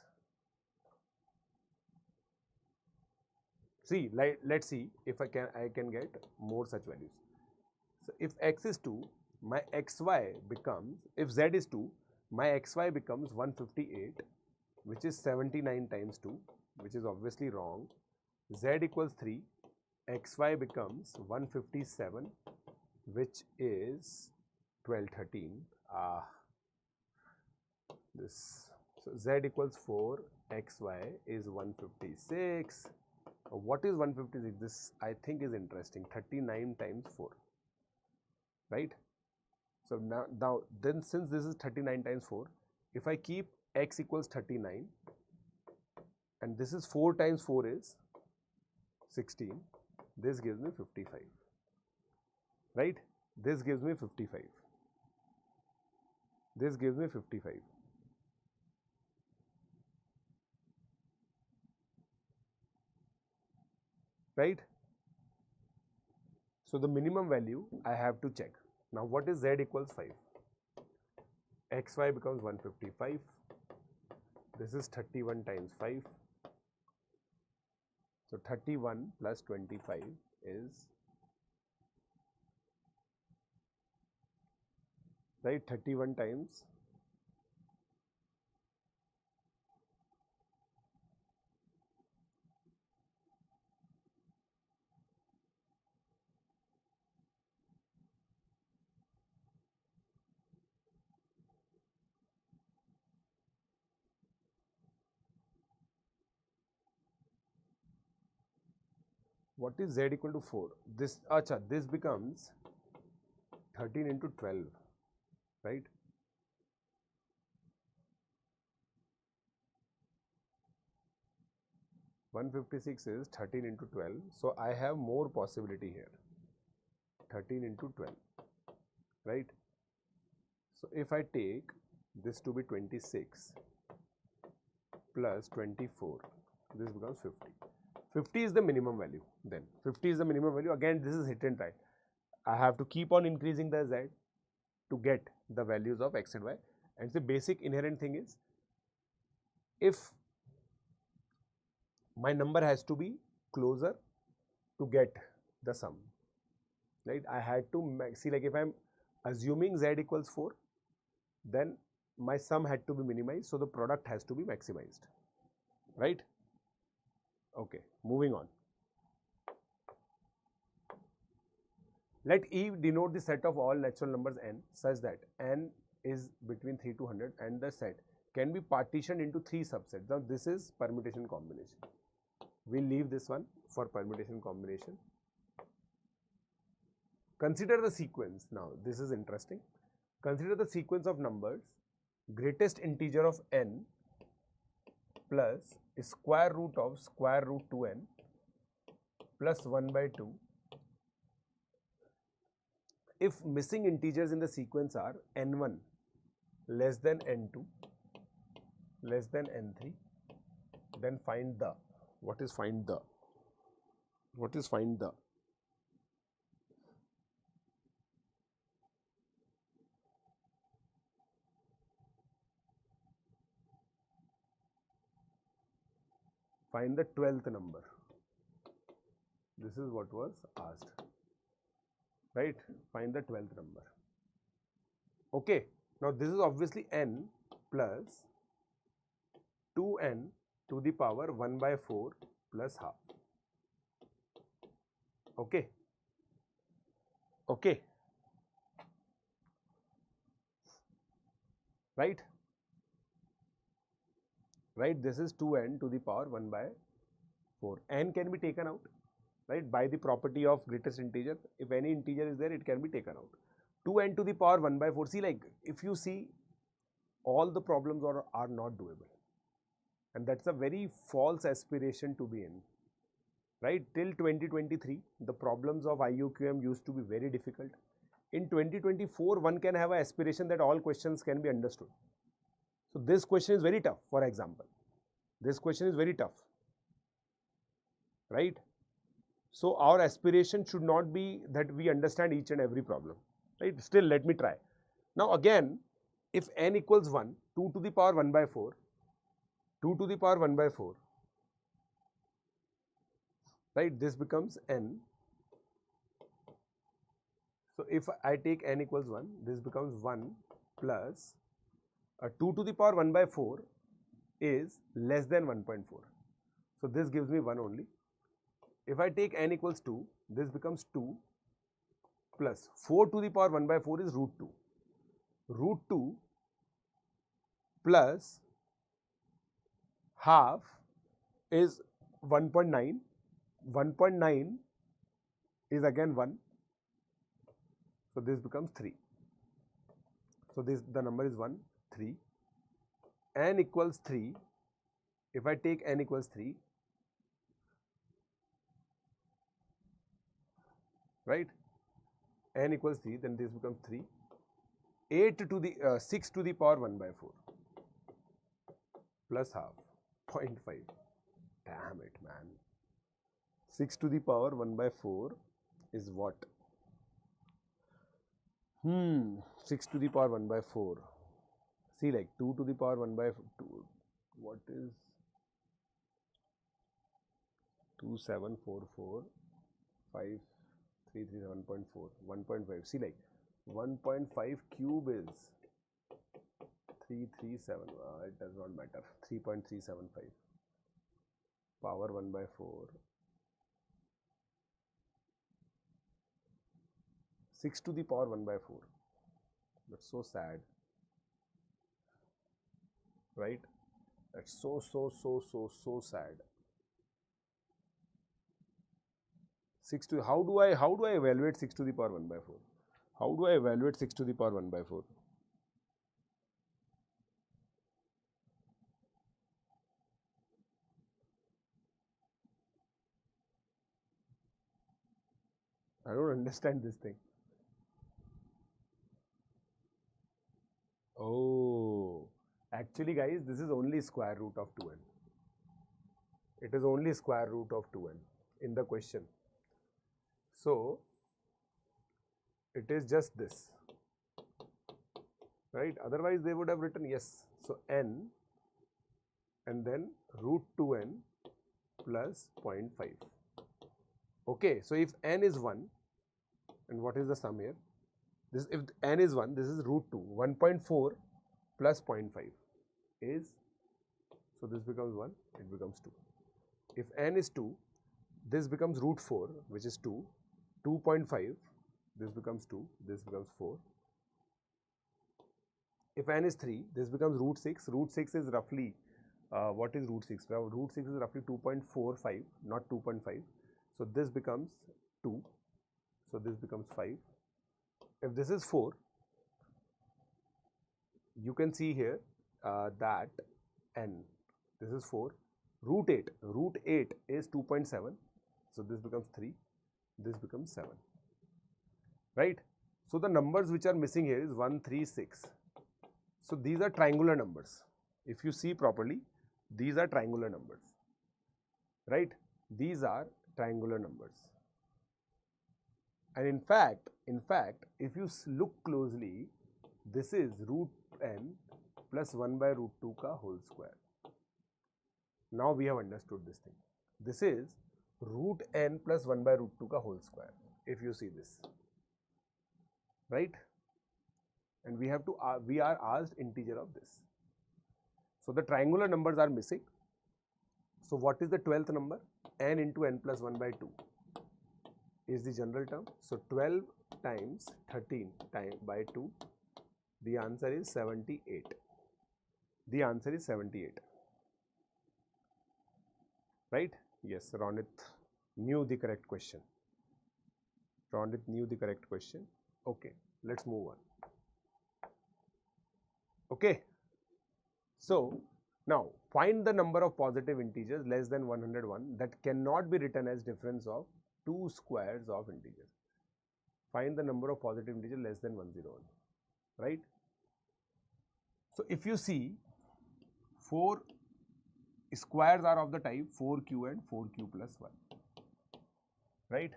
See, let's see if I can get more such values. So if x is 2, my xy becomes, if z is 2, my xy becomes 158, which is 79 times 2, which is obviously wrong. Z equals 3, xy becomes 157, which is 1213. This, so z equals 4, xy is 156. What is 156? This I think is interesting. 39 times 4, right? So now then, since this is 39 times 4, if I keep x equals 39 and this is 4 times 4 is 16, this gives me 55, right? This gives me 55. This gives me 55. Right? So the minimum value I have to check. Now what is z equals 5? Xy becomes 155. This is 31 times 5. So 31 plus 25 is, right, 31 times what is z equal to 4? This, this becomes 13 into 12, right? (156) is 13 into 12. So I have more possibility here. 13 into 12, right? So if I take this to be 26 plus 24, this becomes 50. 50 is the minimum value. Then 50 is the minimum value. Again, this is hit and try. I have to keep on increasing the z to get the values of x and y. And the basic inherent thing is, if my number has to be closer to get the sum, right? I had to see, like if I'm assuming z equals 4, then my sum had to be minimized, so the product has to be maximized, right? Okay, moving on. Let E denote the set of all natural numbers n such that n is between 3 to 100 and the set can be partitioned into 3 subsets. Now this is permutation combination. We'll leave this one for permutation combination. Consider the sequence. Now this is interesting. Consider the sequence of numbers greatest integer of n plus square root of square root 2n plus 1 by 2 if missing integers in the sequence are n1 less than n2 less than n3, then find the, What is find the? What is find the? Find the 12th number. This is what was asked, right? Find the 12th number. Okay, now this is obviously n plus 2n to the power 1 by 4 plus half. Okay, okay, right? Right, this is 2n to the power 1 by 4. N can be taken out, right, by the property of greatest integer. If any integer is there, it can be taken out. 2n to the power 1 by 4. See, like, if you see, all the problems are not doable. And that's a very false aspiration to be in, right? Till 2023, the problems of IOQM used to be very difficult. In 2024, one can have an aspiration that all questions can be understood. So this question is very tough, for example. This question is very tough, right? So our aspiration should not be that we understand each and every problem, right? Still, let me try. Now again, if n equals 1, 2 to the power 1 by 4, 2 to the power 1 by 4, right? This becomes n. So if I take n equals 1, this becomes 1 plus 2 to the power 1 by 4 is less than 1.4. So this gives me 1 only. If I take n equals 2, this becomes 2 plus 4 to the power 1 by 4 is root 2. Root 2 plus half is 1.9. 1.9 is again 1. So this becomes 3. So the number is 1, 3. N equals 3. If I take n equals 3, right? N equals 3, then this becomes 3. 6 to the power 1 by 4 plus half, 0.5. Damn it, man. 6 to the power 1 by 4 is what? 6 to the power 1 by 4. See, like 2 to the power 1 by 2. What is 2744 5337.4 1.5? See, like 1.5 cube is 337. It does not matter. 3.375 power 1 by 4. 6 to the power 1 by 4. That's so sad, right? That's so sad. 6 to, how do I evaluate 6 to the power 1 by 4? How do I evaluate 6 to the power 1 by 4? I don't understand this thing. Oh, actually guys, this is only square root of 2n. It is only square root of 2n in the question. So it is just this, right? Otherwise they would have written yes. So n and then root 2n plus 0.5. Okay, so if n is 1, and what is the sum here? This, if n is 1, this is root 2. 1.4 plus 0.5 is, so this becomes 1, it becomes 2. If n is 2, this becomes root 4, which is 2. 2.5, this becomes 2, this becomes 4. If n is 3, this becomes root 6. Root 6 is roughly, what is root 6? Now, root 6 is roughly 2.45, not 2.5. So this becomes 2. So this becomes 5. If this is 4, you can see here that n, this is 4. Root 8. Root 8 is 2.7. So this becomes 3. This becomes 7. Right? So the numbers which are missing here is 1, 3, 6. So these are triangular numbers. If you see properly, these are triangular numbers. right? These are triangular numbers. And in fact, if you look closely, this is root n plus 1 by root 2 ka whole square. Now we have understood this thing. This is root n plus 1 by root 2 ka whole square, if you see this, right? And we have to, we are asked integer of this. So the triangular numbers are missing. So what is the 12th number? N into n plus 1 by 2 is the general term. So 12 times 13 by 2, the answer is 78. The answer is 78. Right? Yes, Ronit knew the correct question. Ronit knew the correct question. Okay, let's move on. Okay. So now find the number of positive integers less than 101 that cannot be written as difference of two squares of integers. Find the number of positive integers less than 101, right? So if you see, 4 squares are of the type 4q and 4q plus 1, right?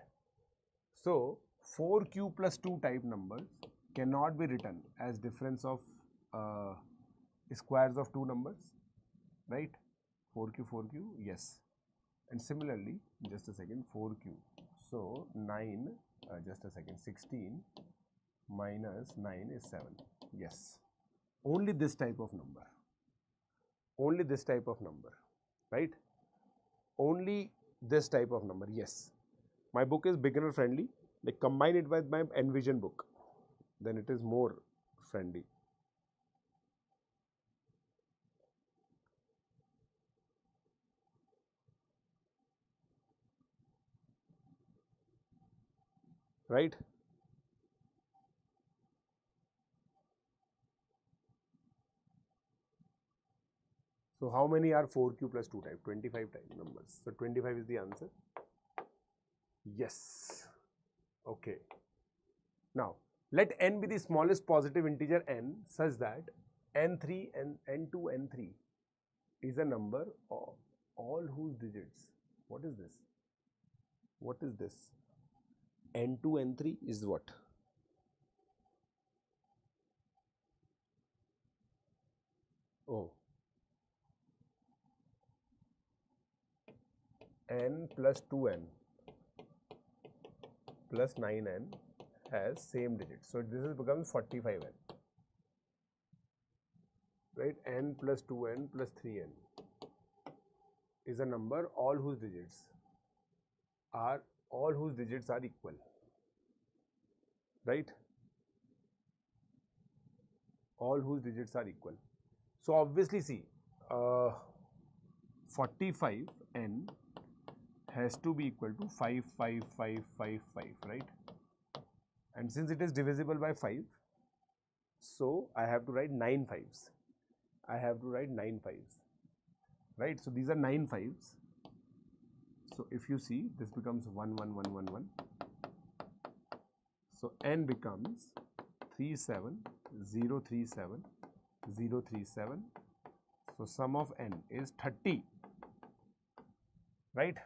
So 4q plus 2 type numbers cannot be written as difference of squares of two numbers, right? 4q, yes. And similarly, just a second, 4q. So 9, just a second, 16 minus 9 is 7. Yes. Only this type of number. Only this type of number, right? Only this type of number, yes. My book is beginner friendly. Like combine it with my Envision book, then it is more friendly. Right? So how many are 4q plus 2 type? 25 type numbers. So 25 is the answer. Yes. Okay. Now let n be the smallest positive integer n such that n3 and n2 n3 is a number of all whose digits. What is this? What is this? n2 n3 is what? Oh, n plus 2n plus 9n has same digits. So this is becomes 45n. Right? N plus 2n plus 3n is a number all whose digits are equal. Right? All whose digits are equal. So obviously see, 45n has to be equal to 55555, right? And since it is divisible by 5, so I have to write 9 5s. I have to write 9 5s, right? So these are 9 5s. So if you see, this becomes 1 1 1 1 1. So n becomes 37 0 37 0 37. So sum of n is 30, right?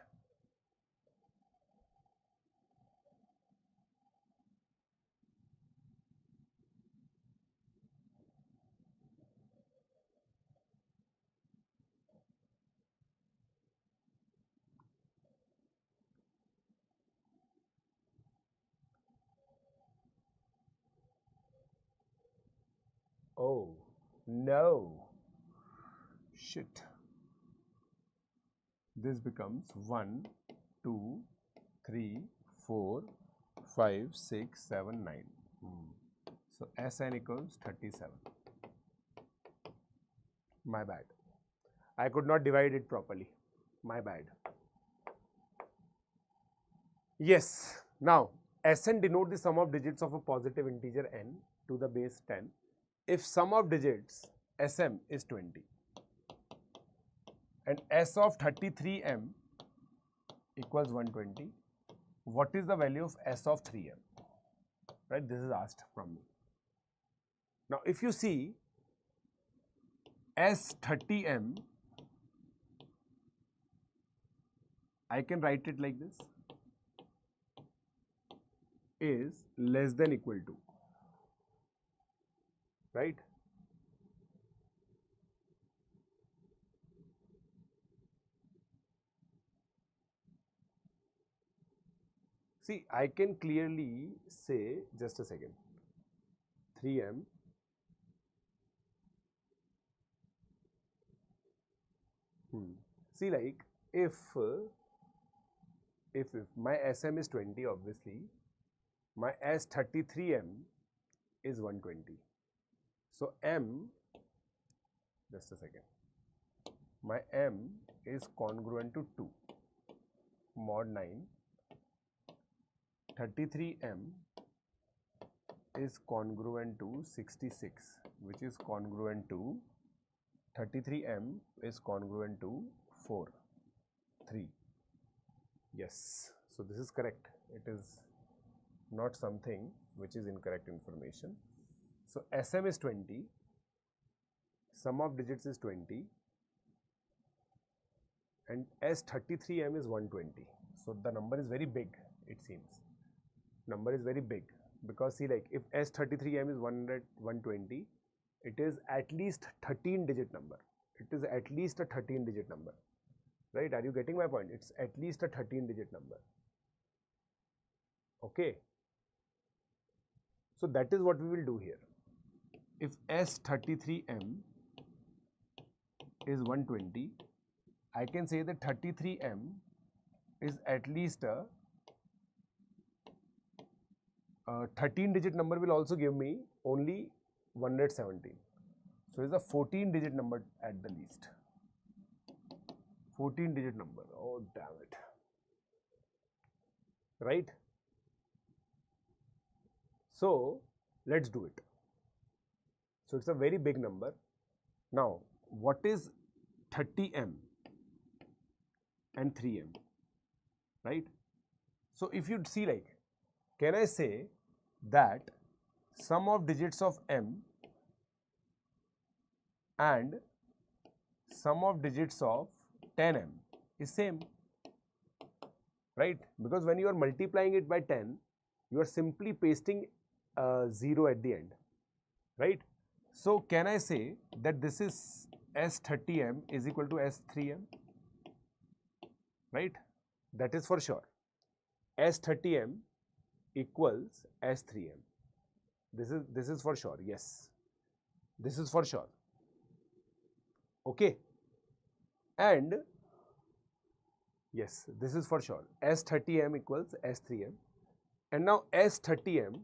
Oh, no. Shit. This becomes 1, 2, 3, 4, 5, 6, 7, 9. So Sn equals 37. My bad. I could not divide it properly. My bad. Yes. Now, Sn denote the sum of digits of a positive integer n to the base 10 if sum of digits Sm is 20 and S of 33m equals 120. What is the value of S of 3m? Right, this is asked from me. Now, if you see S30m I can write it like this, is less than equal to, right? See, I can clearly say, just a second, 3m see, like if my SM is 20, obviously my S33m is 120. So M, just a second, my M is congruent to 2 mod 9. 33m is congruent to 66, which is congruent to 33m is congruent to 4, 3. Yes, so this is correct. It is not something which is incorrect information. So SM is 20, sum of digits is 20, and S33m is 120. So the number is very big, it seems. Number is very big, because see, like if S33m is 120, it is at least 13-digit number. It is at least a 13-digit number, right? Are you getting my point? It's at least a 13-digit number. Okay. So that is what we will do here. If S33m is 120, I can say that 33m is at least a 13-digit number will also give me only 117. So it's a 14-digit number at the least. 14-digit number. Oh, damn it. Right? So let's do it. So it's a very big number. Now, what is 30m and 3m? Right? So if you see, like, can I say that sum of digits of m and sum of digits of 10m is same, right? Because when you are multiplying it by 10, you are simply pasting 0 at the end, right? So can I say that this is S30m is equal to S3m, right? That is for sure. S30m equals S3m. This is for sure. Yes, this is for sure. Okay, and yes, this is for sure. S30m equals S3m, and now S30m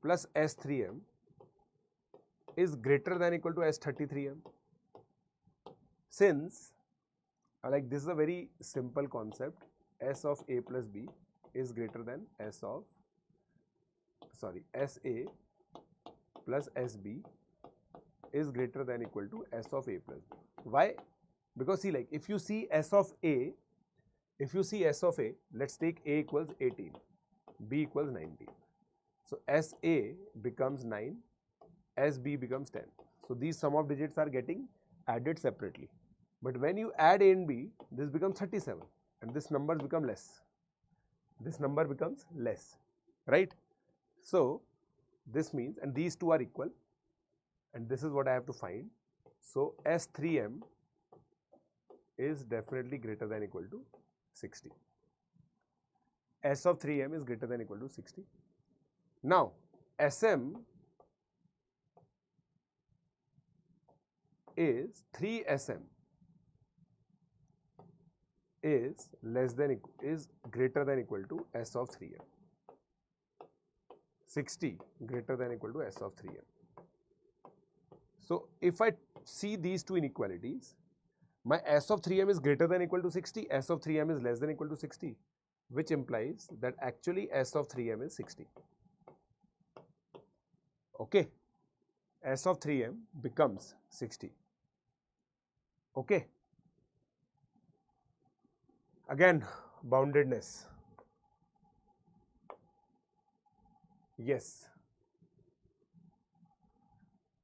plus S3m is greater than equal to S33m. Since like this is a very simple concept, S of A plus B is greater than SA plus SB is greater than equal to S of A plus B. Why? Because see, like if you see S of A, let's take A equals 18, B equals 19. So SA becomes 9, SB becomes 10. So these sum of digits are getting added separately. But when you add A and B, this becomes 37 and this number become less. This number becomes less, right? So this means, and these two are equal, and this is what I have to find. So S3m is definitely greater than equal to 60. S of 3m is greater than equal to 60. Now SM is 3SM is greater than equal to S of 3m. 60 greater than equal to S of 3m. So if I see these two inequalities, my S of 3m is greater than equal to 60, S of 3m is less than equal to 60, which implies that actually S of 3m is 60. Okay, S of 3m becomes 60. Okay, again boundedness. Yes.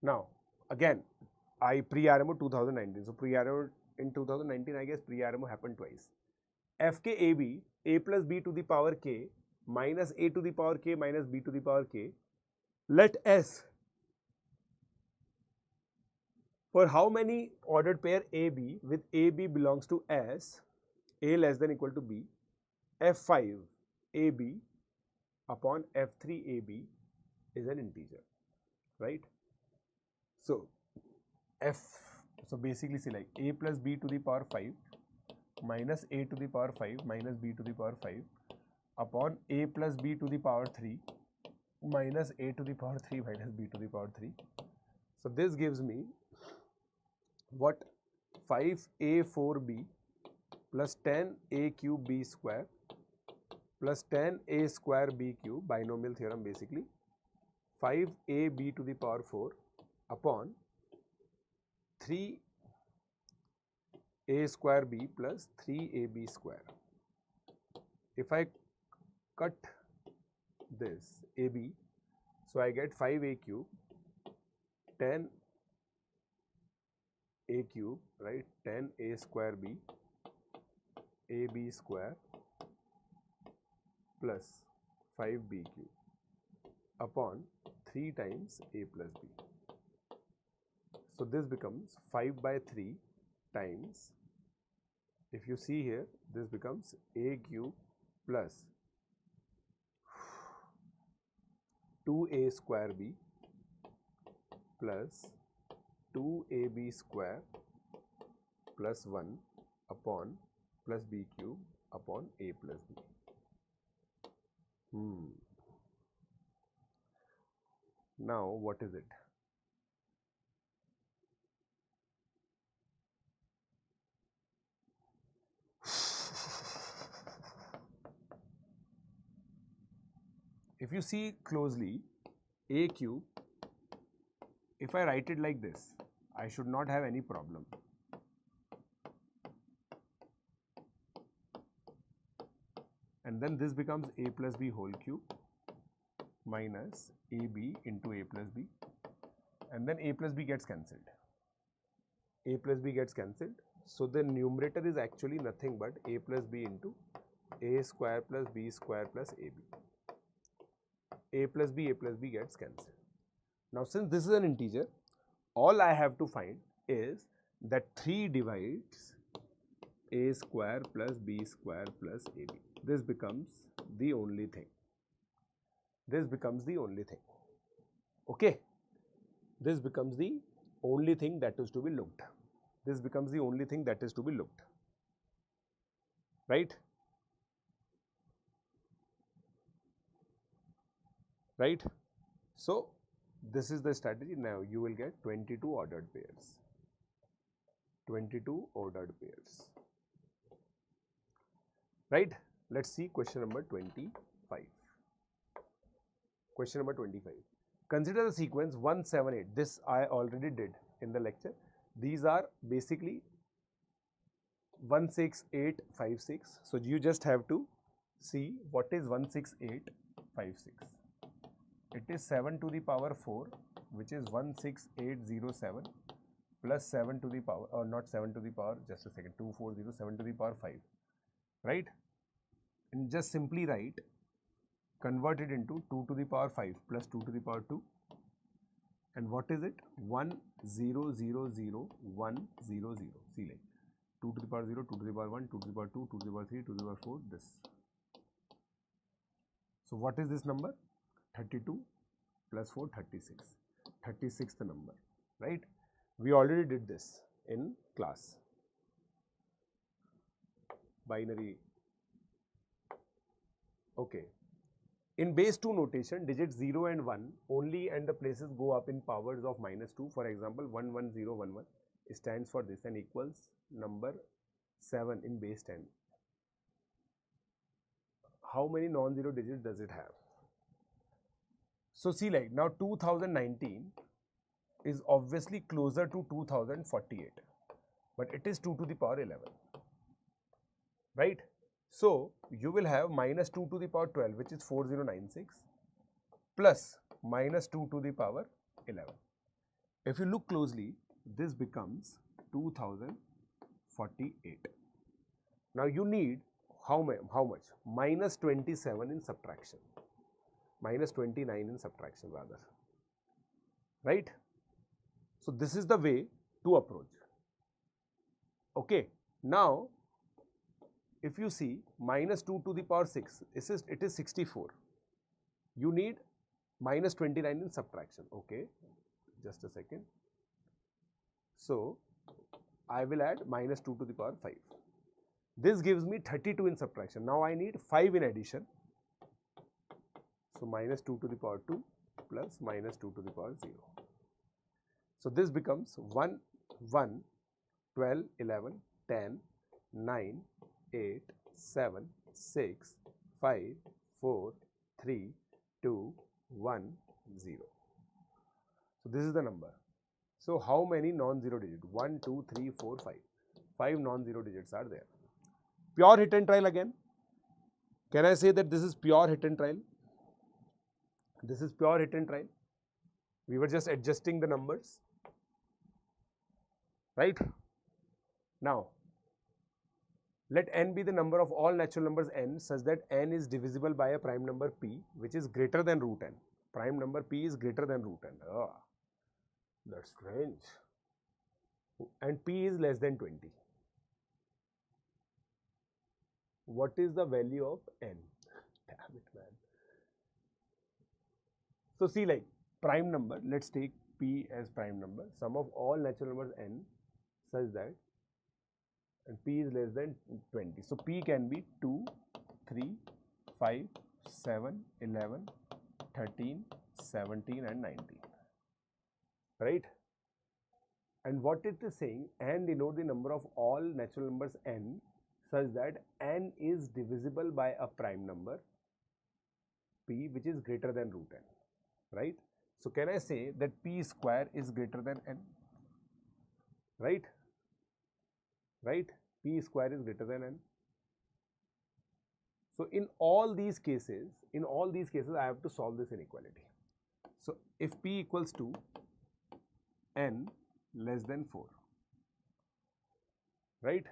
Now again, I pre-RMO 2019. So pre-RMO in 2019, I guess pre-RMO happened twice. FKAB, a plus b to the power k minus a to the power k minus b to the power k. Let S, for how many ordered pair AB with AB belongs to S, A less than equal to B, F5 AB upon F3 AB is an integer, right? So basically see like a plus b to the power 5 minus a to the power 5 minus b to the power 5 upon a plus b to the power 3 minus a to the power 3 minus b to the power 3. So this gives me what? 5a4b plus 10a cube b square plus 10a square b cube, binomial theorem basically, 5ab to the power 4 upon 3a square b plus 3ab square. If I cut this ab, so I get 5a cube, 10a cube, right, 10a square b, ab square plus 5b cube upon 3 times a plus b. So this becomes 5 by 3 times, if you see here, this becomes a cube plus 2a square b plus 2ab square plus 1 upon plus b cube upon a plus b. Now what is it? If you see closely, a cube, if I write it like this, I should not have any problem. And then this becomes a plus b whole cube minus ab into a plus b, and then a plus b gets cancelled. A plus b gets cancelled. So the numerator is actually nothing but a plus b into a square plus b square plus ab. A plus b gets cancelled. Now since this is an integer, all I have to find is that 3 divides a square plus b square plus ab. This becomes the only thing. This becomes the only thing. Okay? This becomes the only thing that is to be looked. This becomes the only thing that is to be looked. Right? Right? So this is the strategy. Now you will get 22 ordered pairs. 22 ordered pairs. Right? Let's see question number 25. Question number 25. Consider the sequence 1, 7, 8. This I already did in the lecture. These are basically 1, 6, 8, 5, 6. So you just have to see what is 1, 6, 8, 5, 6. It is 7 to the power 4, which is 16807 plus 7 to the power, or not 7 to the power, just a second, 2407 to the power 5, right? And just simply write, convert it into 2 to the power 5 plus 2 to the power 2. And what is it? 1, 0, 0, 0, 1, 0, 0. See, like 2 to the power 0, 2 to the power 1, 2 to the power 2, 2 to the power 3, 2 to the power 4, this. So what is this number? 32 plus 4, 36. 36th number, right? We already did this in class. Binary. Okay. In base 2 notation, digits 0 and 1 only, and the places go up in powers of -2. For example, 11011 stands for this and equals number 7 in base 10. How many non-zero digits does it have? So see, like now 2019 is obviously closer to 2048, but it is 2 to the power 11, right? So you will have -2 to the power 12, which is 4096, plus -2 to the power 11. If you look closely, this becomes 2048. 48. Now you need how much? Minus 27 in subtraction. Minus 29 in subtraction rather. Right? So this is the way to approach. Okay. Now, if you see minus 2 to the power 6, it is 64. You need minus 29 in subtraction. Okay. Just a second. So, I will add minus 2 to the power 5. This gives me 32 in subtraction. Now, I need 5 in addition. So, minus 2 to the power 2 plus minus 2 to the power 0. So, this becomes 1, 1, 12, 11, 10, 9, 8, 7, 6, 5, 4, 3, 2, 1, 0. So, this is the number. So, how many non-zero digits? 1, 2, 3, 4, 5. 5 non-zero digits are there. Pure hit and trial again. Can I say that this is pure hit and trial? This is pure hit and trial. We were just adjusting the numbers. Right? Now, let n be the number of all natural numbers n such that n is divisible by a prime number p which is greater than root n. Prime number p is greater than root n. Oh, that's strange. And p is less than 20. What is the value of n? Damn it, man. So see, like prime number, let's take p as prime number, sum of all natural numbers n such that, and p is less than 20. So p can be 2, 3, 5, 7, 11, 13, 17 and 19. Right? And what it is saying, n denote the number of all natural numbers n such that n is divisible by a prime number p which is greater than root n. Right? So can I say that p square is greater than n? Right? Right? P square is greater than n. So in all these cases, I have to solve this inequality. So if p equals to n less than 4, right?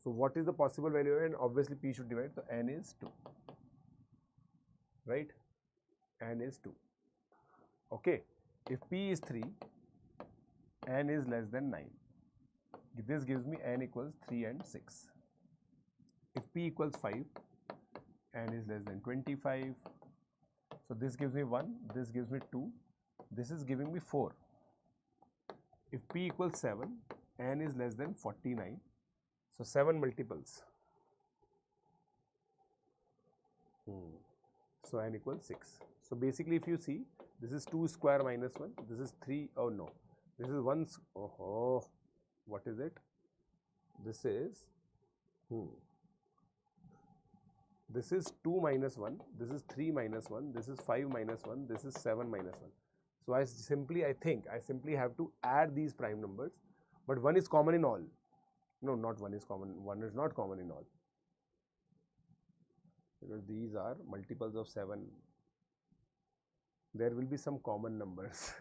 So what is the possible value of n? Obviously p should divide, so n is 2, right? N is 2. Okay. If p is 3, n is less than 9. This gives me n equals 3 and 6. If p equals 5, n is less than 25. So this gives me 1, this gives me 2, this is giving me 4. If p equals 7, n is less than 49. So 7 multiples. So n equals 6. So basically if you see, this is 2 square minus 1, this is 3, oh no, this is 1, oh, what is it? This is, this is 2 minus 1, this is 3 minus 1, this is 5 minus 1, this is 7 minus 1. So I simply have to add these prime numbers, but 1 is common in all. No, not 1 is common, 1 is not common in all. Because these are multiples of 7. There will be some common numbers.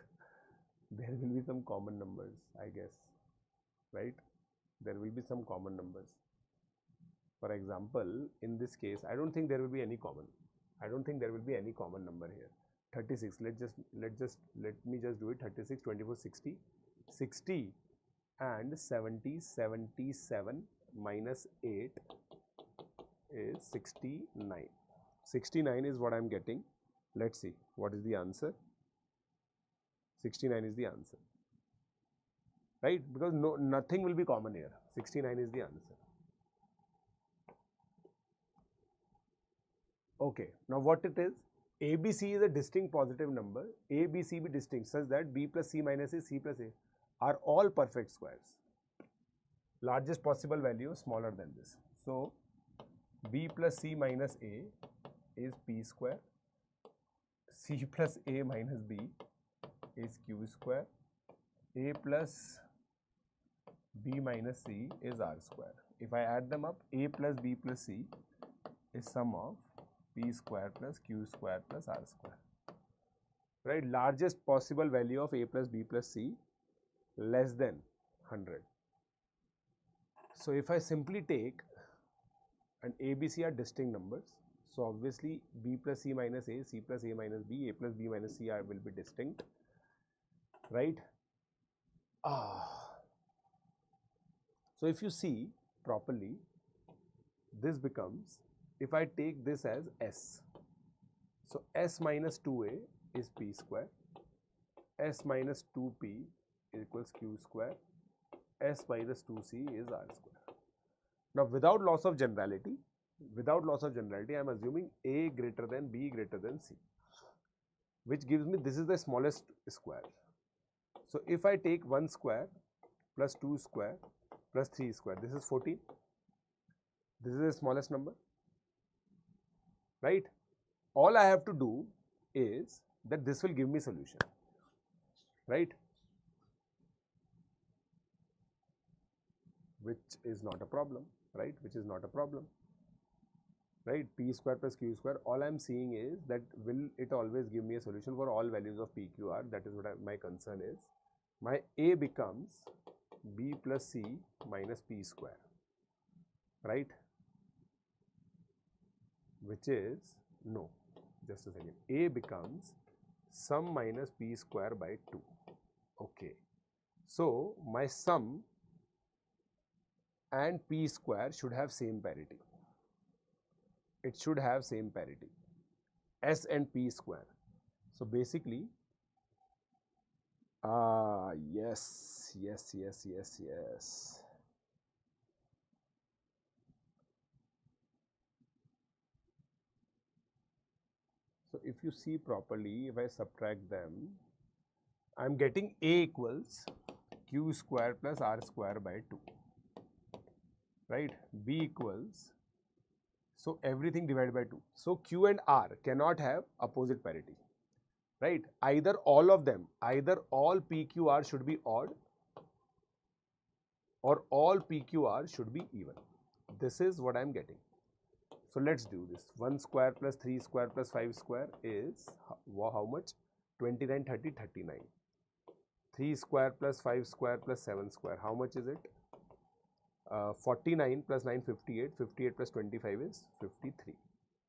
There will be some common numbers, I guess. Right? There will be some common numbers. For example, in this case, I don't think there will be any common. I don't think there will be any common number here. 36. Let me just do it. 36, 24, 60. 60 and 70, 77 minus 8 is 69. 69 is what I am getting. Let's see what is the answer. 69 is the answer. Right? Because nothing will be common here. 69 is the answer. Okay. Now what it is? ABC is a distinct positive number. A, B, C be distinct such that B plus C minus A, C plus A are all perfect squares. Largest possible value smaller than this. So B plus C minus A is P square. C plus A minus B is Q square. A plus B minus C is R square. If I add them up, A plus B plus C is sum of P square plus Q square plus R square. right? Largest possible value of a plus b plus c less than 100. So if I simply take, and a, b, c are distinct numbers, so obviously b plus c minus a, c plus a minus b, a plus b minus c will be distinct, right? So if you see properly, this becomes, if I take this as s, so s minus 2a is p square, s minus 2p equals q square, s minus 2c is r square. Now without loss of generality, I am assuming a greater than b greater than c, which gives me, this is the smallest square. So if I take 1 square plus 2 square plus 3 square, this is 14. This is the smallest number, right? All I have to do is that this will give me solution, right? Which is not a problem, right? Which is not a problem, right? P square plus q square. All I am seeing is that will it always give me a solution for all values of p, q, r? That is what my concern is. My a becomes b plus c minus p square, right? Which is, no, just a second, a becomes sum minus p square by 2. Okay, so my sum and p square should have same parity. It should have same parity, s and p square. So basically, yes. So if you see properly, if I subtract them, I am getting a equals q square plus r square by 2, right? B equals, so everything divided by 2. So q and r cannot have opposite parity, right? Either all of them, either all PQR should be odd or all PQR should be even. This is what I am getting. So let's do this. 1 square plus 3 square plus 5 square is how much? 29, 30, 39. 3 square plus 5 square plus 7 square, how much is it? 49 plus 9, 58. 58 plus 25 is 53.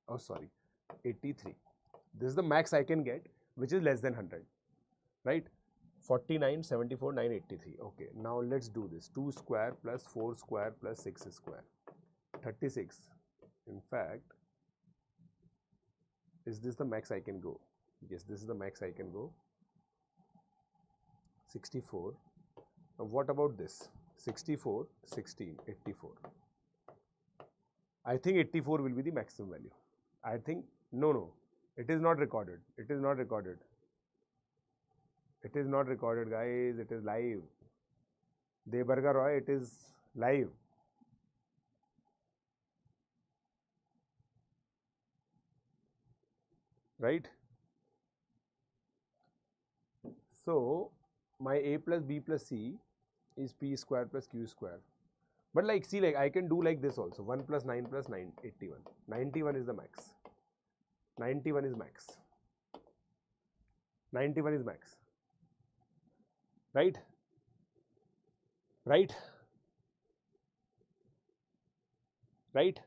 Oh, sorry, 83. This is the max I can get, which is less than 100, right? 49, 74, 9, 83. Okay, now let's do this. 2 square plus 4 square plus 6 square, 36. In fact, is this the max I can go? Yes, this is the max I can go. 64. Now what about this? 64, 16, 84. I think 84 will be the maximum value. I think, no, it is not recorded. It is not recorded. It is not recorded, guys. It is live. Debarga Roy, it is live. Right? So, my a plus b plus c is p square plus q square. But like, see, like I can do like this also. 1 plus 9 plus 9, 81. 91 is the max. 91 is max. 91 is max. Right? Right? Right?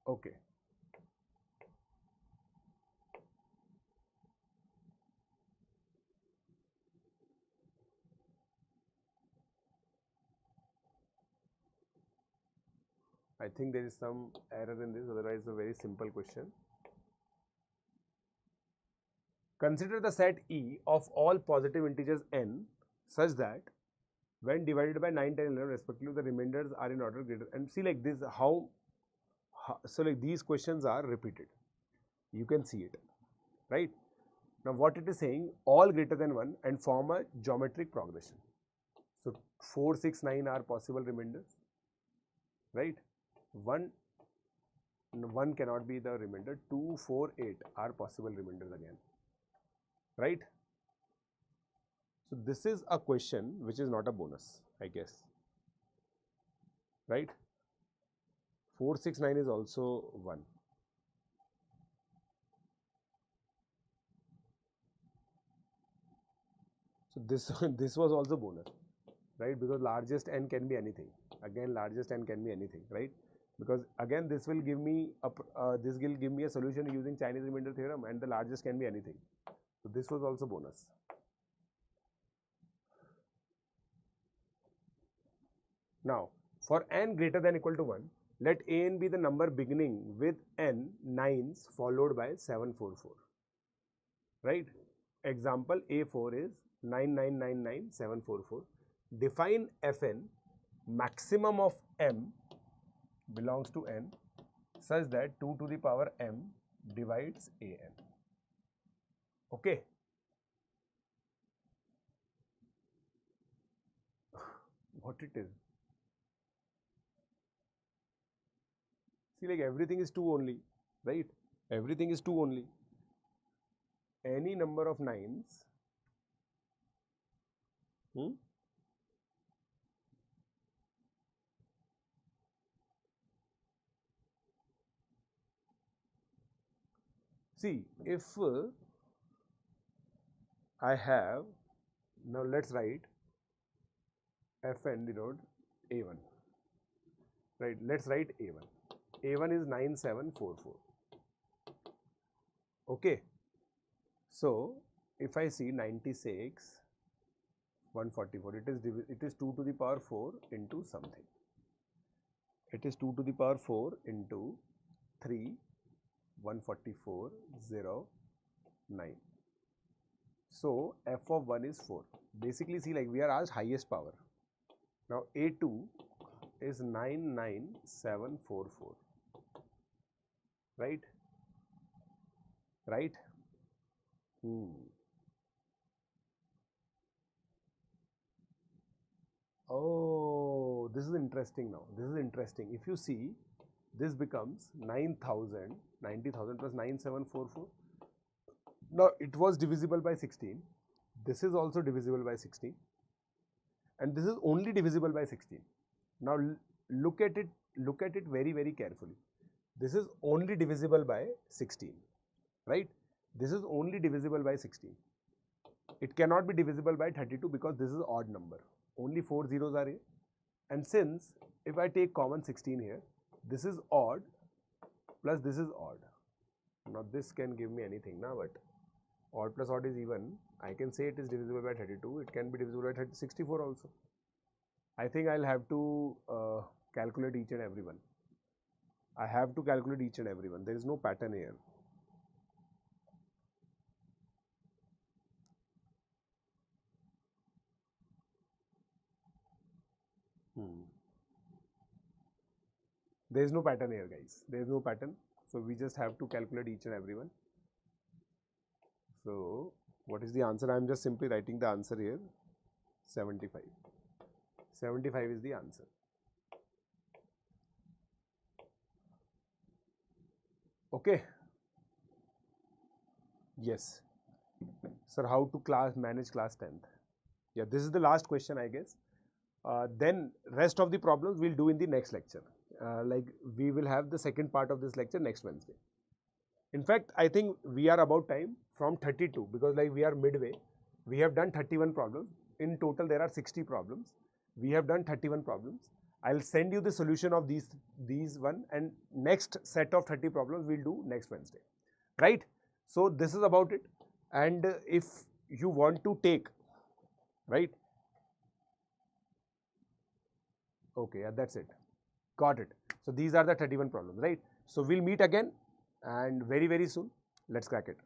Okay. I think there is some error in this, otherwise it's a very simple question. Consider the set E of all positive integers n such that when divided by 9, 10, 11 respectively, the remainders are in order greater. And see like this, so like these questions are repeated. You can see it, right? Now what it is saying, all greater than 1 and form a geometric progression. So 4, 6, 9 are possible remainders, right? 1 cannot be the remainder. 2, 4, 8 are possible remainders again, right? So this is a question which is not a bonus, I guess, right? 4, 6, 9 is also 1. So this this was also bonus, right? Because largest n can be anything. Again, largest n can be anything, right? Because again, this will give me a solution using Chinese remainder theorem, and the largest can be anything. So this was also bonus. Now, for n greater than equal to 1, let an be the number beginning with n 9s followed by 744. Right? Example A4 is 9999744. Define Fn, maximum of m belongs to n such that 2 to the power m divides an. Okay. What it is? See, like everything is 2 only, right? Everything is 2 only. Any number of 9s see, if I have, now let's write Fn denote A1, right? Let's write A1. A1 is 9744. Okay. So if I see 96, 144, it is 2 to the power 4 into something. It is 2 to the power 4 into 3, 144, 0, 9. So f of 1 is 4. Basically, see, like we are asked highest power. Now A2 is 99744. Right? Right? Oh, this is interesting now. This is interesting. If you see, this becomes 9000 plus 9744. Now, it was divisible by 16. This is also divisible by 16. And this is only divisible by 16. Now, look at it very, very carefully. This is only divisible by 16, right? This is only divisible by 16. It cannot be divisible by 32 because this is odd number. Only 4 zeros are here. And since if I take common 16 here, this is odd plus this is odd. Now this can give me anything now, but odd plus odd is even. I can say it is divisible by 32. It can be divisible by 64 also. I think I'll have to calculate each and every one. I have to calculate each and every one. There is no pattern here. There is no pattern here, guys. There is no pattern. So we just have to calculate each and every one. So what is the answer? I am just simply writing the answer here. 75. 75 is the answer. Okay. Yes. Sir, how to manage class 10th? Yeah, this is the last question, I guess. Then rest of the problems we'll do in the next lecture. Like we will have the second part of this lecture next Wednesday. In fact, I think we are about time from 32 because like we are midway. We have done 31 problems. In total, there are 60 problems. We have done 31 problems. I'll send you the solution of these one, and next set of 30 problems we'll do next Wednesday. Right? So this is about it. And if you want to take, right? Okay, yeah, that's it. Got it. So these are the 31 problems, right? So we'll meet again and very, very soon. Let's crack it.